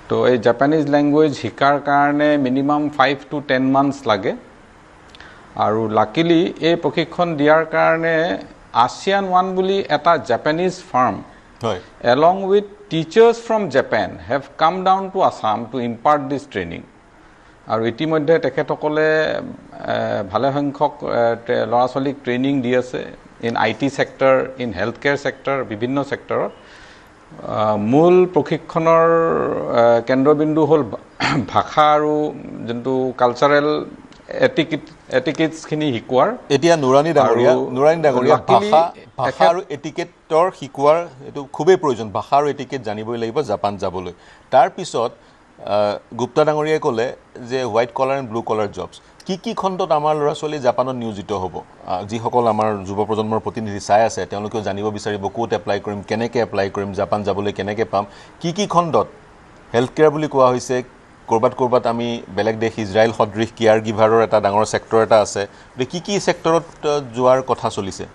তো এই Japanese language শিকাৰ কাৰণে মিনিমাম 5 to 10 months লাগে আৰু লাকিলি এই প্ৰশিক্ষণ দিয়াৰ কাৰণে ASEAN 1 বুলি এটা Japanese farm along with teachers from Japan have come down to Assam to impart this training. আৰু ইতিমধ্যে তেখেতসকলে ভালে সংখ্যক ল'ৰা ছোৱালীক ট্ৰেইনিং দি আছে in IT sector, in healthcare sector, বিভিন্ন সেক্টৰত মূল প্ৰশিক্ষণৰ কেন্দ্ৰবিন্দু হ'ল ভাষা আৰু যোনটো কালচাৰেল এটিকেটছ খিনি শিকোৱাৰ এতিয়া নুৰানী ডাঙৰীয়া ভাষা আৰু এটিকেটৰ শিকোৱাৰ এটো খুবেই প্ৰয়োজন ভাষা আৰু এটিকেট জানিবই লাগিব জাপান যাবলৈ তাৰ পিছত গুপ্তা ডাঙৰীয়াই ক'লে যে white collar and blue collar jobs কি খণ্ডত আমাৰ ল'ৰা ছোৱালী জাপানত নিয়োজিত হ'ব যিসকল আমাৰ যুৱ প্ৰজন্মৰ প্ৰতিনিধি চাই আছে তেওঁলোকেও জানিব বিচাৰিব ক'ত এপ্লাই কৰিম কেনেকৈ এপ্লাই কৰিম জাপান যাবলৈ কেনেকৈ পাম কি খণ্ডত হেল্থ কেয়াৰ বুলি কোৱা হৈছে কৰবাত আমি বেলেগ দেশ ইজৰাইল সদৃশ কেয়াৰ গিভাৰৰ এটা ডাঙৰ সেক্টৰ এটা আছে কি সেক্টৰত যোৱাৰ কথা চলিছে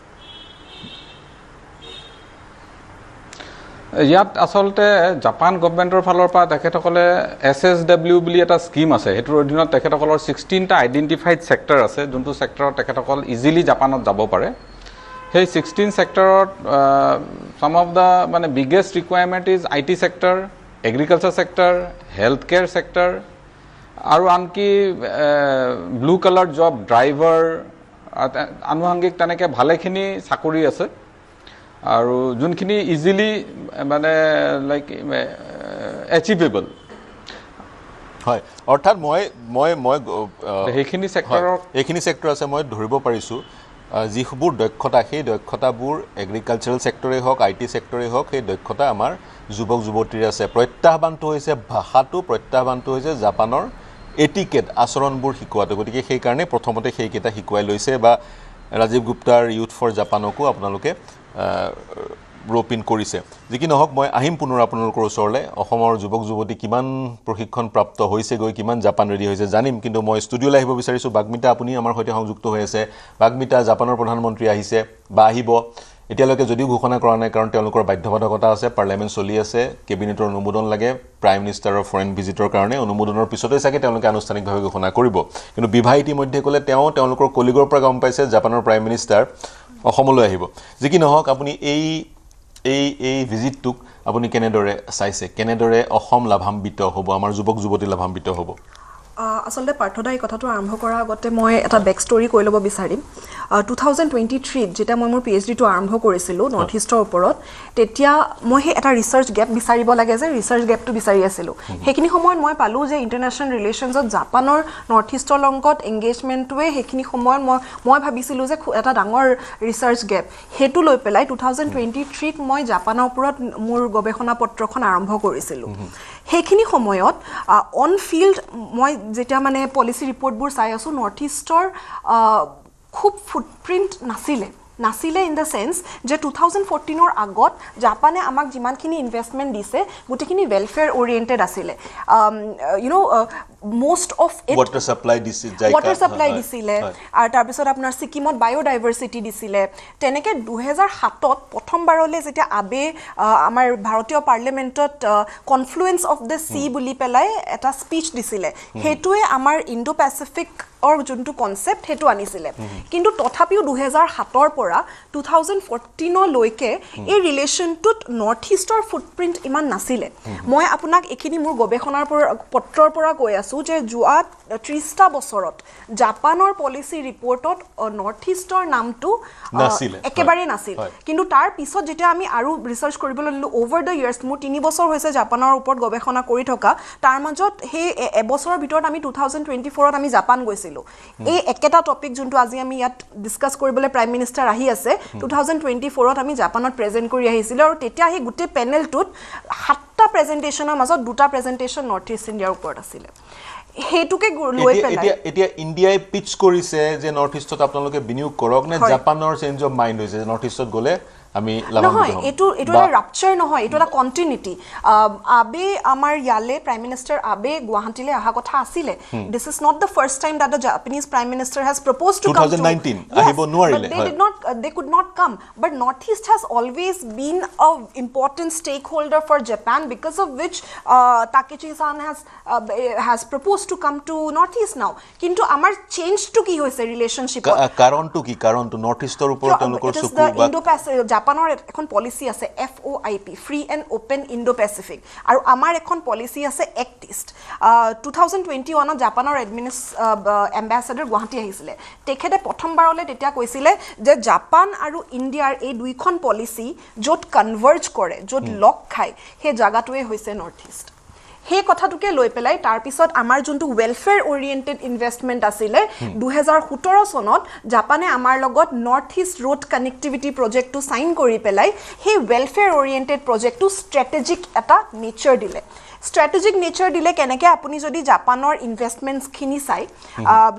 ইয়াত আসলতে জাপান গভৰ্ণমেণ্টৰ ফালৰ পৰা তেখেতসকলে SSW বুলি এটা স্কিম আছে হেতুৰ অধীনত তেখেতসকলৰ 16টা আইডেন্টিফাইড সেক্টৰ আছে যোনটো সেক্টৰত তেখেতসকল ইজিলি জাপানত যাব পাৰে সেই 16 সেক্টৰত some of the মানে biggest requirement is IT sector, agriculture sector, healthcare sector আৰু আনকি ব্লু কালাৰ জব ড্ৰাইভাৰ আনুষংগিক তেনেকৈ ভালেখিনি চাকৰি আছে আৰু যোনখিনি ইজিলি মানে লাইক এচিভেবল হয় অৰ্থাৎ মই সেইখিনি সেক্টৰ আছে মই ধৰিব পাৰিছো যিবোৰ দক্ষতা সেই দক্ষতাবোৰ এগ্ৰিকালচাৰেল সেক্টৰেই হওক IT সেক্টৰেই হওক সেই দক্ষতা আমাৰ যুৱক যুৱতীৰ আছে প্ৰত্যাহ্বানটো হৈছে ভাষাটো প্ৰত্যাহ্বানটো হৈছে জাপানৰ এটিকেট আচৰণবোৰ শিকোৱাটো গতিকে সেই কাৰণে প্ৰথমতে সেইকেইটা শিকুৱাই লৈছে বা ৰাজীৱ গুপ্তাৰ ইউথ ফৰ জাপানকো আপোনালোকে ৰোপিন কৰিছে যি কি নহওক মই আহিম পুনৰ আপোনালোকৰ ওচৰলৈ অসমৰ যুৱক যুৱতী কিমান প্ৰশিক্ষণ প্ৰাপ্ত হৈছে গৈ কিমান জাপান ৰেডি হৈছে জানিম কিন্তু মই ষ্টুডিঅ'লৈ আহিব বিচাৰিছো বাগমিতা আপুনি আমাৰ সৈতে সংযুক্ত হৈ আছে বাগমিতা জাপানৰ প্ৰধানমন্ত্ৰী আহিছে বা আহিব এতিয়ালৈকে যদিও ঘোষণা কৰা নাই কাৰণ তেওঁলোকৰ বাধ্যবাধকতা আছে পাৰ্লামেণ্ট চলি আছে কেবিনেটৰ অনুমোদন লাগে প্ৰাইম মিনিষ্টাৰৰ ফৰেন ভিজিটৰ কাৰণে অনুমোদনৰ পিছতেই চাগে তেওঁলোকে আনুষ্ঠানিকভাৱে ঘোষণা কৰিব কিন্তু বিভা ইতিমধ্যে ক'লে তেওঁলোকৰ কলিগৰ পৰা গম পাইছে জাপানৰ প্ৰাইম মিনিষ্টাৰ অসমলৈ আহিব যি কি নহওক আপুনি এই ভিজিটটোক আপুনি কেনেদৰে চাইছে কেনেদৰে অসম লাভান্বিত হ'ব আমাৰ যুৱক যুৱতী লাভান্বিত হ'ব আসলতে পাৰ্থদা এই কথাটো আৰম্ভ কৰাৰ আগতে মই এটা বেক ষ্টৰী কৈ ল'ব বিচাৰিম 2023 যেতিয়া মই মোৰ PhD টো আৰম্ভ কৰিছিলোঁ নৰ্থ ইষ্টৰ ওপৰত তেতিয়া মই এটা ৰিসাৰ্চ গ্যাপ বিচাৰিব লাগে যে ৰিসাৰ্চ গ্যাপটো বিচাৰি আছিলোঁ সেইখিনি সময়ত মই পালোঁ যে ইন্টাৰনেশ্যনেল ৰিলেশ্যনছত জাপানৰ নৰ্থ ইষ্টৰ লগত এংগেজমেণ্টটোৱে সেইখিনি সময়ত মই ভাবিছিলোঁ যে এটা ডাঙৰ ৰিসাৰ্চ গ্যাপ হেতু লৈ পেলাই 2023 ত মই জাপানৰ ওপৰত মোৰ গৱেষণা পত্ৰখন আৰম্ভ কৰিছিলোঁ সেইখিনি সময়ত অন ফিল্ড মই যেতিয়া মানে পলিচি ৰিপৰ্টবোৰ চাই আছো নৰ্থ ইষ্টৰ খুব ফুটপ্ৰিন্ট নাছিলে ইন দ্য সেন্স যে 2014 ৰ আগত জাপানে আমাক যিমানখিনি ইনভেষ্টমেণ্ট দিছে গোটেইখিনি ৱেলফেয়াৰ ওৰিয়েণ্টেড আছিলে most of it water supply দিছিলে আৰু তাৰ পিছত আপোনাৰ সিকিমত বায়োডাইভাৰ্সিটি দিছিলে তেনেকে 2007ত প্ৰথমবাৰলৈ যেতিয়া আবে আমাৰ ভাৰতীয় পাৰ্লিমেণ্টত কনফ্লুৱেন্স অফ দ্য সি বুলি পেলাই এটা স্পিচ দিছিলে হেতুৱে আমাৰ ইণ্ডো পেচিফিক or যোনটো কনসেপ্ট হেতু আনিছিলে কিন্তু তথাপিও 2007 ৰ পৰা 2014 লৈকে এই ৰিলেশনটোত নৰ্থ ইষ্টৰ ফুটপ্ৰিন্ট ইমান নাছিলে মই আপোনাক এখিনি মোৰ গৱেষণাৰ পত্ৰৰ পৰা কৈ আছো যে যোৱা 30টা বছৰত জাপানৰ পলিচি ৰিপৰ্টত নৰ্থ ইষ্টৰ নামটো একেবাৰে নাছিল কিন্তু তাৰ পিছত যেতিয়া আমি আৰু ৰিসাৰ্চ কৰিবলৈ ললো ওভাৰ দ্য ইয়াৰ্স মোৰ 3 বছৰ হৈছে জাপানৰ ওপৰত গৱেষণা কৰি থকা তাৰ মাজত হে এবছৰৰ ভিতৰত আমি 2024ত আমি জাপান গৈছিলো এই একেটা টপিক যোনটো আজি আমি ইয়াত ডিসকাস কৰিবলৈ প্ৰাইম মিনিষ্টাৰ আহি আছে 2024ত আমি জাপানত প্ৰেজেন্ট কৰি আহিছিল আৰু তেতিয়া হে গুটে পেনেলটোত 7টা প্ৰেজেন্টেচনৰ মাজত 2টা প্ৰেজেন্টেচন নৰ্থ ইষ্ট ইণ্ডিয়াৰ ওপৰত আছিল হেতুকে লৈ পেলাই এতিয়া ইণ্ডিয়াই পিচ কৰিছে যে নৰ্থ ইষ্টত আপোনালোকে বিনিয়োগ কৰক নে জাপানৰ চেঞ্জ অফ মাইন্ড হৈছে নৰ্থ ইষ্টত গলে আমি লাভান্বিত হ'ম এটো এটা ৰাপচাৰ নহয় এটো এটা কন্টিনিউটি আবে আমাৰ ইয়ালে প্ৰাইম মিনিষ্টাৰ আবে গুৱাহাটীলে অহা কথা আছিলে this is not the first time that the Japanese prime minister has proposed to come to 2019 আহিব নোৱাৰিলে they could not come but Northeast has always been a important stakeholder for Japan because of which Takechi-san has proposed to come to Northeast now কিন্তু আমাৰ change to কি হৈছে ৰিলেশনশিপ কাৰণটো Northeastৰ ওপৰত তেওঁলোকৰ চকু বা জাপানৰ এখন পলিসি আছে FOIP free and open Indo Pacific আৰু আমাৰ এখন পলিসি আছে এক্ট ইষ্ট 2021 জাপানৰ এম্বাসেডৰ গুৱাহাটী আহিছিলে তেখেতে প্ৰথমবাৰলৈ তেতিয়া কৈছিলে যে জাপান আৰু ইণ্ডিয়াৰ এই দুইখন পলিসি য'ত কনভাৰ্জ কৰে য'ত লক খায় সেই জায়গাটোৱে হৈছে নৰ্থ ইষ্ট সেই কথাটোকে লৈ পেলাই তাৰ পিছত আমাৰ যোনটো ওয়েলফেয়াৰ ওৰিয়েন্টেড ইনভেষ্টমেন্ট আছিলে 2017 চনত জাপানে আমাৰ লগত নৰ্থ ইষ্ট ৰোড কানেক্টিভিটি প্ৰজেক্টটো সাইন কৰি পেলাই সেই ওয়েলফেয়াৰ ওৰিয়েন্টেড প্ৰজেক্টটো স্ট্ৰেটেজিক এটা নেচাৰ দিলে strategic nature dile keneke apuni jodi Japanor investments khini sai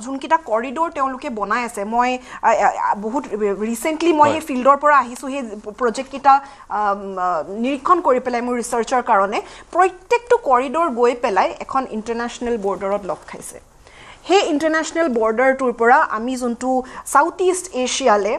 junkita corridor teoluke bonai ase moi bahut recently moi he fieldor pora ahisu he project kita nirikhon kori pelai mo researcher karone protekto corridor goi pelai ekhon international border ot lok khaise he international border tur pora ami juntu Southeast Asia le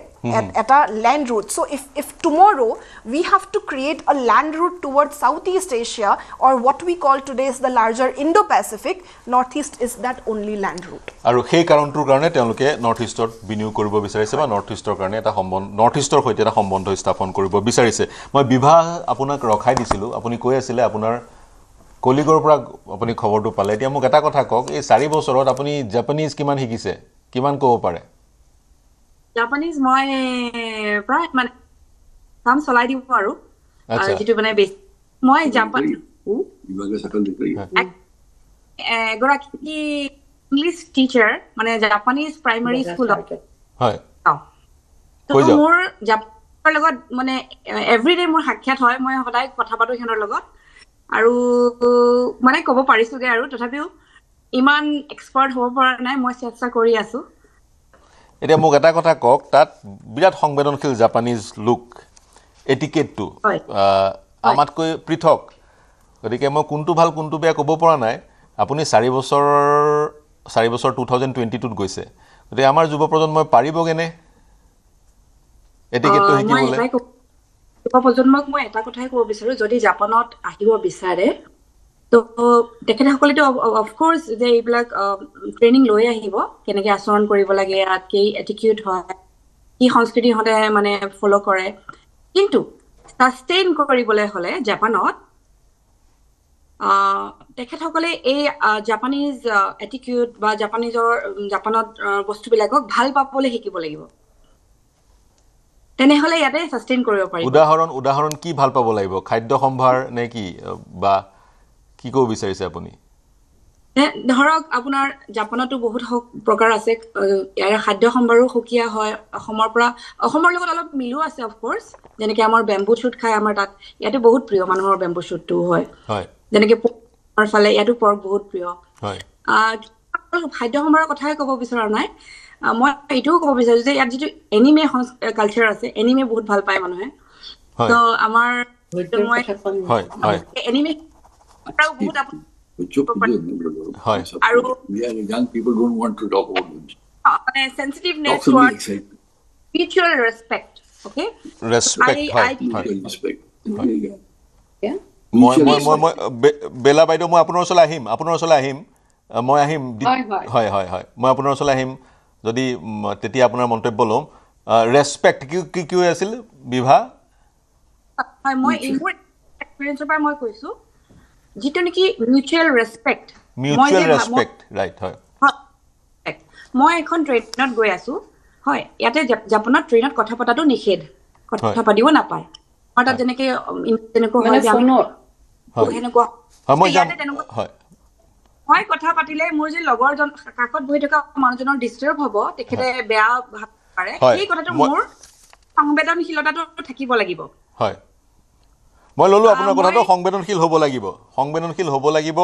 at a land route so if tomorrow we have to create a land route towards Southeast Asia or what we call today is the larger Indo-Pacific Northeast is that only land route aru he karontur karone teluke Northeast ot biniyog koribo bicharise ba Northeast or karone eta sombond Northeast or hoite eta sombondho sthapan koribo bicharise moi bibha apunak rokhai disilu apuni koi asile apunar কলিগৰ পৰা আপুনি খবৰটো পালে এতিয়া মোক এটা কথা কক এই 4 বছৰত আপুনি জাপানিজ কিমান শিকিছে কিমান ক'ব পাৰে জাপানিজ মই প্ৰায় মানে কাম চলাই দিব আৰু যেটো মানে বেছ মই জাপান ইভাগে সকল দেখি গৰাকী ইংলিশ টিচাৰ মানে জাপানিজ প্ৰাইমাৰী স্কুলত হয় তো মোৰ জাপানৰ লগত মানে এভৰিডে মোৰ সাক্ষাৎ হয় মই সদায় কথা পাতো সিহঁতৰ লগত আৰু মানে ক'ব পাৰিছোগে আৰু তথাপিও ইমান এক্সপাৰ্ট হ'ব পৰা নাই মই চেষ্টা কৰি আছো এতিয়া মোক এটা কথা কক তাত বিৰাট সংবেদনশীল জাপানিজ লুক এটিকেটটো আমাতকৈ পৃথক গতিকে মই কোনটো ভাল কোনটো বেয়া ক'ব পৰা নাই আপুনি 4 বছৰ 2022 ত গৈছে গতিকে আমাৰ যুৱ প্ৰজন্মই পাৰিবগেনে এটিকেটটো শিকিবলৈ প্ৰজন্মক মই এটা কথাই ক'ব বিচাৰো যদি জাপানত আহিব বিচাৰে তো তেখেতে সকলেতো অফ কোৰ্স যে এইবিলাক ট্ৰেইনিং লৈ আহিব কেনেকৈ আচৰণ কৰিব লাগে ইয়াত কি এটিটিউড হয় কি সংস্কৃতি হতে মানে ফলো কৰে কিন্তু সাস্টেইন কৰিবলৈ হলে জাপানত তেখেত সকলে এই জাপানিজ এটিটিউড বা জাপানত বস্তুবিলাকক ভাল পাবলৈ শিকিব লাগিব তেনে হলে ইয়াতে সাস্টেইন কৰিব পাৰিব উদাহৰণ কি ভাল পাব লাগিব খাদ্য সম্ভাৰ নে কি বা কি কো বিচাৰিছে আপুনি ধৰক আপোনাৰ জাপানতো বহুত প্ৰকাৰ আছে ইয়াৰ খাদ্য সম্ভাৰো সুকিয়া হয় অসমৰ লগত অলপ মিলো আছে অফ কোৰ্স যেনেকৈ আমাৰ বেম্বু শুট খায় আমাৰ তাত ইয়াতে বহুত প্ৰিয় মানুহৰ বেম্বু শুটটো হয় যেনেকৈ আমাৰ ফালে ইয়াতো পৰ্ক বহুত প্ৰিয় হয় খাদ্য সম্ভাৰৰ কথাই ক'ব বিচৰা নাই মই এইটোও ক'ব বিচাৰিছো যে ইয়াত যিটো এনিমে কালচাৰ আছে এনিমে বহুত ভাল পায় মানুহে তো আমাৰ হয় হয় এনিমে বহুত আৰু young people don't want to talk about it sensitiveness towards mutual respect okay respect মই বেলা বাইদেউ মই আপোনাৰ ওচৰলৈ আহিম মই আহিম হয় হয় হয় মই আপোনাৰ ওচৰলৈ আহিম যদি তেতিয়া আপোনাৰ মন্তব্য লম ৰেসপেক্ট কি আছিল বিভা হয় মই ইনপুট এক্সপেৰিয়েন্সৰ পৰা মই কৈছো যেটো নেকি মিউচুৱেল ৰেসপেক্ট ৰাইট হয় মই এখন ট্ৰেইনত গৈ আছো হয় ইয়াতে জাপানত ট্ৰেইনত কথা পতাটো নিষেধ কথা পাতিব নাপায় আৰু তাত যেনেকৈ হয় হেনেকুৱা হয় মই কথা পাতিলে মোৰ যে লগৰজন কাকত বহি থকা মানুহজনৰ ডিস্টাৰ্ব হ'ব তেখেতে বেয়া ভাব পাৰে এই কথাটো মোৰ সংবেদনশীলতাটো থাকিব লাগিব হয় মই ললো আপোনাৰ কথাটো সংবেদনশীল হ'ব লাগিব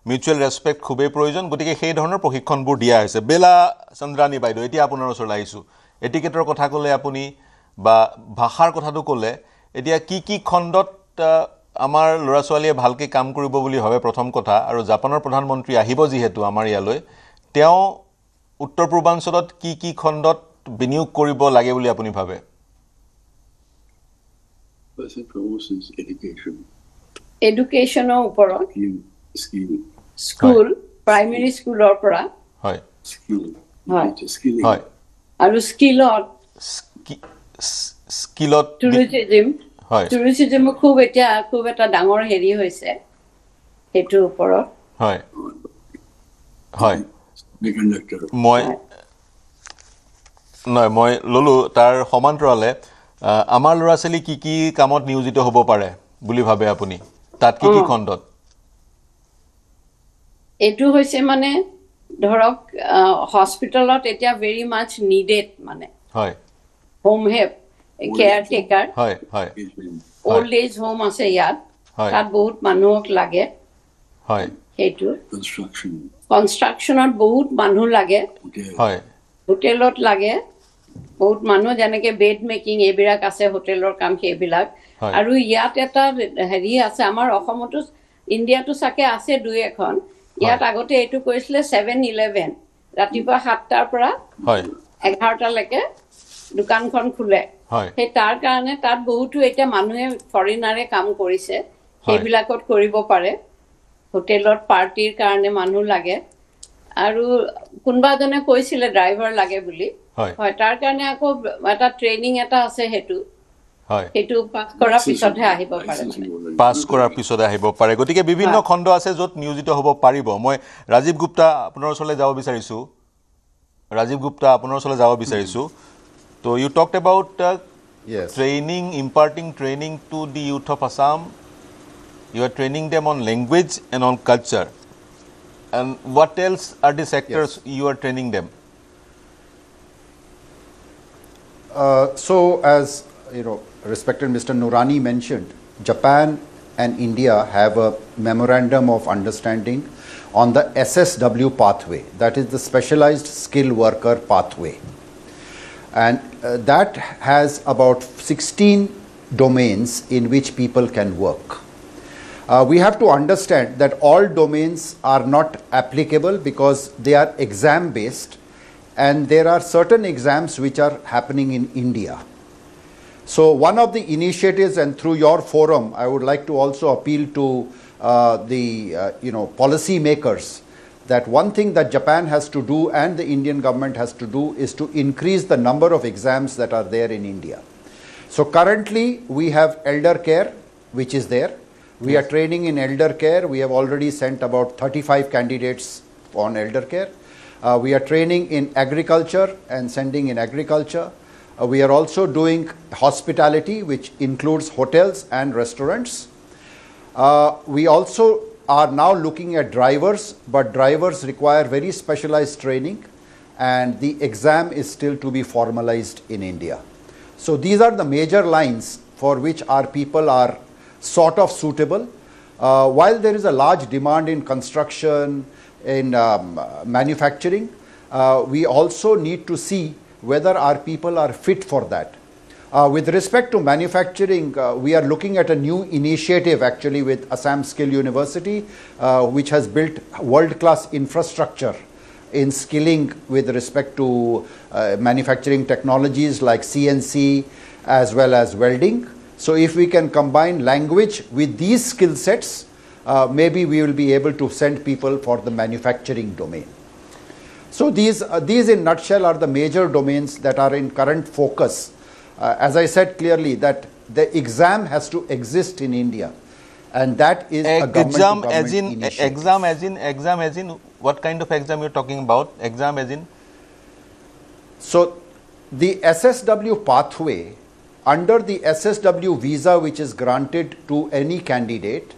মিউচুৱেল ৰেসপেক্ট খুবেই প্ৰয়োজন গতিকে সেই ধৰণৰ প্ৰশিক্ষণবোৰ দিয়া হৈছে বেলা চন্দ্ৰানী বাইদেউ এতিয়া আপোনাৰ ওচৰলৈ আহিছো এটিকেটৰ কথা ক'লে আপুনি বা ভাষাৰ কথাটো ক'লে এতিয়া কি খণ্ডত আমাৰ ল'ৰা ছোৱালীয়ে ভালকৈ কাম কৰিব বুলি ভাবে প্ৰথম কথা আৰু জাপানৰ প্ৰধানমন্ত্ৰী আহিব যিহেতু আমাৰ ইয়ালৈ তেওঁ উত্তৰ পূৰ্বাঞ্চলত কি খণ্ডত বিনিয়োগ কৰিব লাগে বুলি আপুনি ভাবে First and foremost is education. Educational ওপৰত Skill. স্কুল প্ৰাইমেৰী স্কুলৰ পৰা হয় Skill. Right. Skilling. হয় আৰু স্কিলত স্কিলত টুৰিজিম হয় টুৰিজিম খুব এটা ডাঙৰ হেৰি হৈছে সেইটোৰ ওপৰত হয় হয় Semiconductor. মই ললো তাৰ সমান্তৰালে আমাৰ ল'ৰা ছোৱালী কি কামত নিয়োজিত হ'ব পাৰে বুলি ভাবে আপুনি তাত কি খণ্ডত এইটো হৈছে মানে ধৰক হস্পিটেলত এতিয়া ভেৰি মাছ নিডেড মানে হয় হোম হেল্প কেয়াৰ টেকাৰ হয় হয় অল্ড এজ হোম আছে ইয়াত হয় তাত বহুত মানুহক লাগে হয় সেইটো Construction. কনষ্ট্ৰাকশ্যনত বহুত মানুহ লাগে Hotel. হয় হোটেলত লাগে বহুত মানুহ যেনেকে বেড মেকিং এইবিলাক আছে হোটেলৰ কাম সেইবিলাক হয়। আৰু ইয়াত এটা হেৰি আছে আমাৰ অসমতো ইণ্ডিয়াতো চাগে আছে দুই এখন ইয়াত আগতে এইটো কৈছিলে 7-11 ৰাতিপুৱা 7টাৰ পৰা হয় 11টালৈকে দোকানখন খোলে হয় সেই তাৰ কাৰণে তাত বহুতো এতিয়া মানুহে ফৰেনাৰে কাম কৰিছে সেইবিলাকত কৰিব পাৰে হোটেলত পাৰ্টিৰ কাৰণে মানুহ লাগে আৰু কোনবাজনে কৈছিলে ড্ৰাইভাৰ লাগে বুলি হয় হয় তাৰ কাৰণে আকৌ এটা ট্ৰেইনিং এটা আছে হয় সেইটো পাছ কৰাৰ পিছতহে আহিব পাৰে মানে পাছ কৰাৰ পিছতে আহিব পাৰে গতিকে বিভিন্ন খণ্ড আছে য'ত নিয়োজিত হ'ব পাৰিব মই ৰাজীৱ গুপ্তা আপোনাৰ ওচৰলৈ যাব বিচাৰিছোঁ তো you talked about training imparting training to the youth of Assam you are training them on language and on culture and what else are the sectors you are training them So as you know, respected Mr. Noorani mentioned, Japan and India have a memorandum of understanding on the SSW pathway, that is the specialized skilled worker pathway, and that has about 16 domains in which people can work. We have to understand that all domains are not applicable because they are exam based and there are certain exams which are happening in India. So one of the initiatives, and through your forum I would like to also appeal to the policy makers, that one thing that Japan has to do and the Indian government has to do is to increase the number of exams that are there in India. So currently we have elder care which is there. We are training in elder care. We have already sent about 35 candidates on elder care. We are training in agriculture and sending in agriculture. We are also doing hospitality, which includes hotels and restaurants. We also are now looking at drivers, but drivers require very specialized training and the exam is still to be formalized in India. So these are the major lines for which our people are sort of suitable. While there is a large demand in construction, in manufacturing, we also need to see whether our people are fit for that. With respect to manufacturing, we are looking at a new initiative actually with Assam Skill University, which has built world-class infrastructure in skilling with respect to manufacturing technologies like CNC as well as welding. So if we can combine language with these skill sets, maybe we will be able to send people for the manufacturing domain. So these in nutshell are the major domains that are in current focus. As I said clearly, that the exam has to exist in India, and that is a government-to-government initiative. Exam as in what kind of exam you're talking about? Exam as in? So the SSW pathway, under the SSW visa which is granted to any candidate,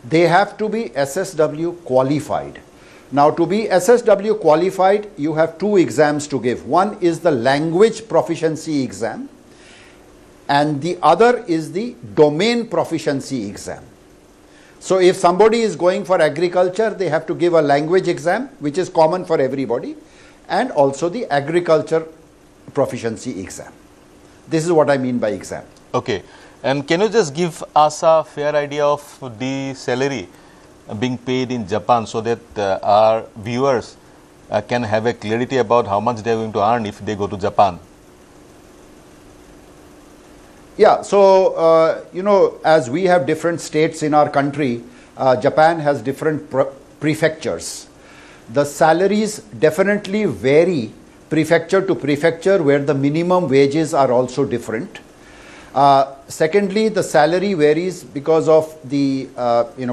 they have to be SSW qualified. Now to be SSW qualified, you have two exams to give. One is the language proficiency exam and the other is the domain proficiency exam. So if somebody is going for agriculture, they have to give a language exam which is common for everybody, and also the agriculture proficiency exam. This is what I mean by exam. Okay. And can you just give us a fair idea of the salary being paid in Japan so that our viewers can have a clarity about how much they are going to earn if they go to Japan? Yeah, so, as we have different states in our country, Japan has different prefectures. The salaries definitely vary prefecture to prefecture, where the minimum wages are also different. Secondly, the salary varies because of the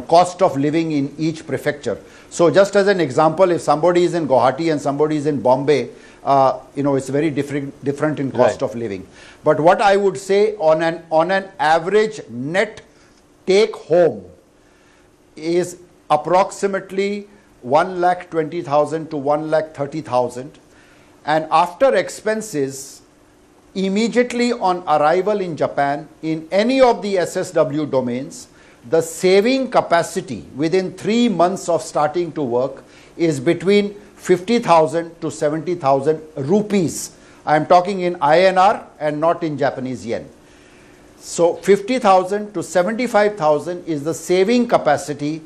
cost of living in each prefecture. So just as an example, if somebody is in Guwahati and somebody is in Bombay, it's very different in cost of living. But what I would say, on an average net take home is approximately 1,20,000 to 1,30,000, and after expenses, immediately on arrival in Japan, in any of the SSW domains, the saving capacity within 3 months of starting to work is between 50,000 to 70,000 rupees. I am talking in INR and not in Japanese yen. So 50,000 to 75,000 is the saving capacity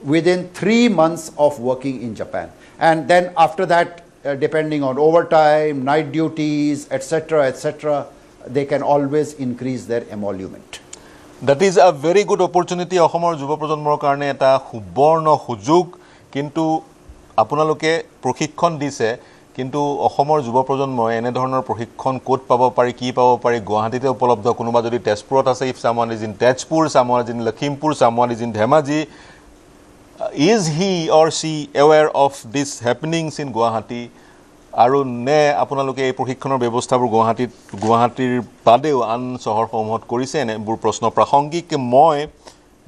within 3 months of working in Japan. And then after that, depending on overtime, night duties, etc., they can always increase their emolument. That is a very good opportunity. অসমৰ যুৱ প্ৰজন্মৰ কাৰণে এটা সুবৰ্ণ সুযোগ, কিন্তু আপোনালোকে প্ৰশিক্ষণ দিছে, কিন্তু অসমৰ যুৱ প্ৰজন্মই এনে ধৰণৰ প্ৰশিক্ষণ ক'ত পাব পাৰি, কি পাব পাৰি? গুৱাহাটীতে উপলব্ধ, কোনোবা যদি তেজপুৰত আছে, if someone is in Tezpur, someone is in Lakhimpur, someone is in Dhemaji, is he or she aware of these happenings in Guwahati? আৰু নে আপোনালোকে এই প্ৰশিক্ষণৰ ব্যৱস্থাবোৰ গুৱাহাটীৰ বাদেও আন চহৰসমূহত কৰিছে? এনেবোৰ প্ৰশ্ন প্ৰাসংগিক। মই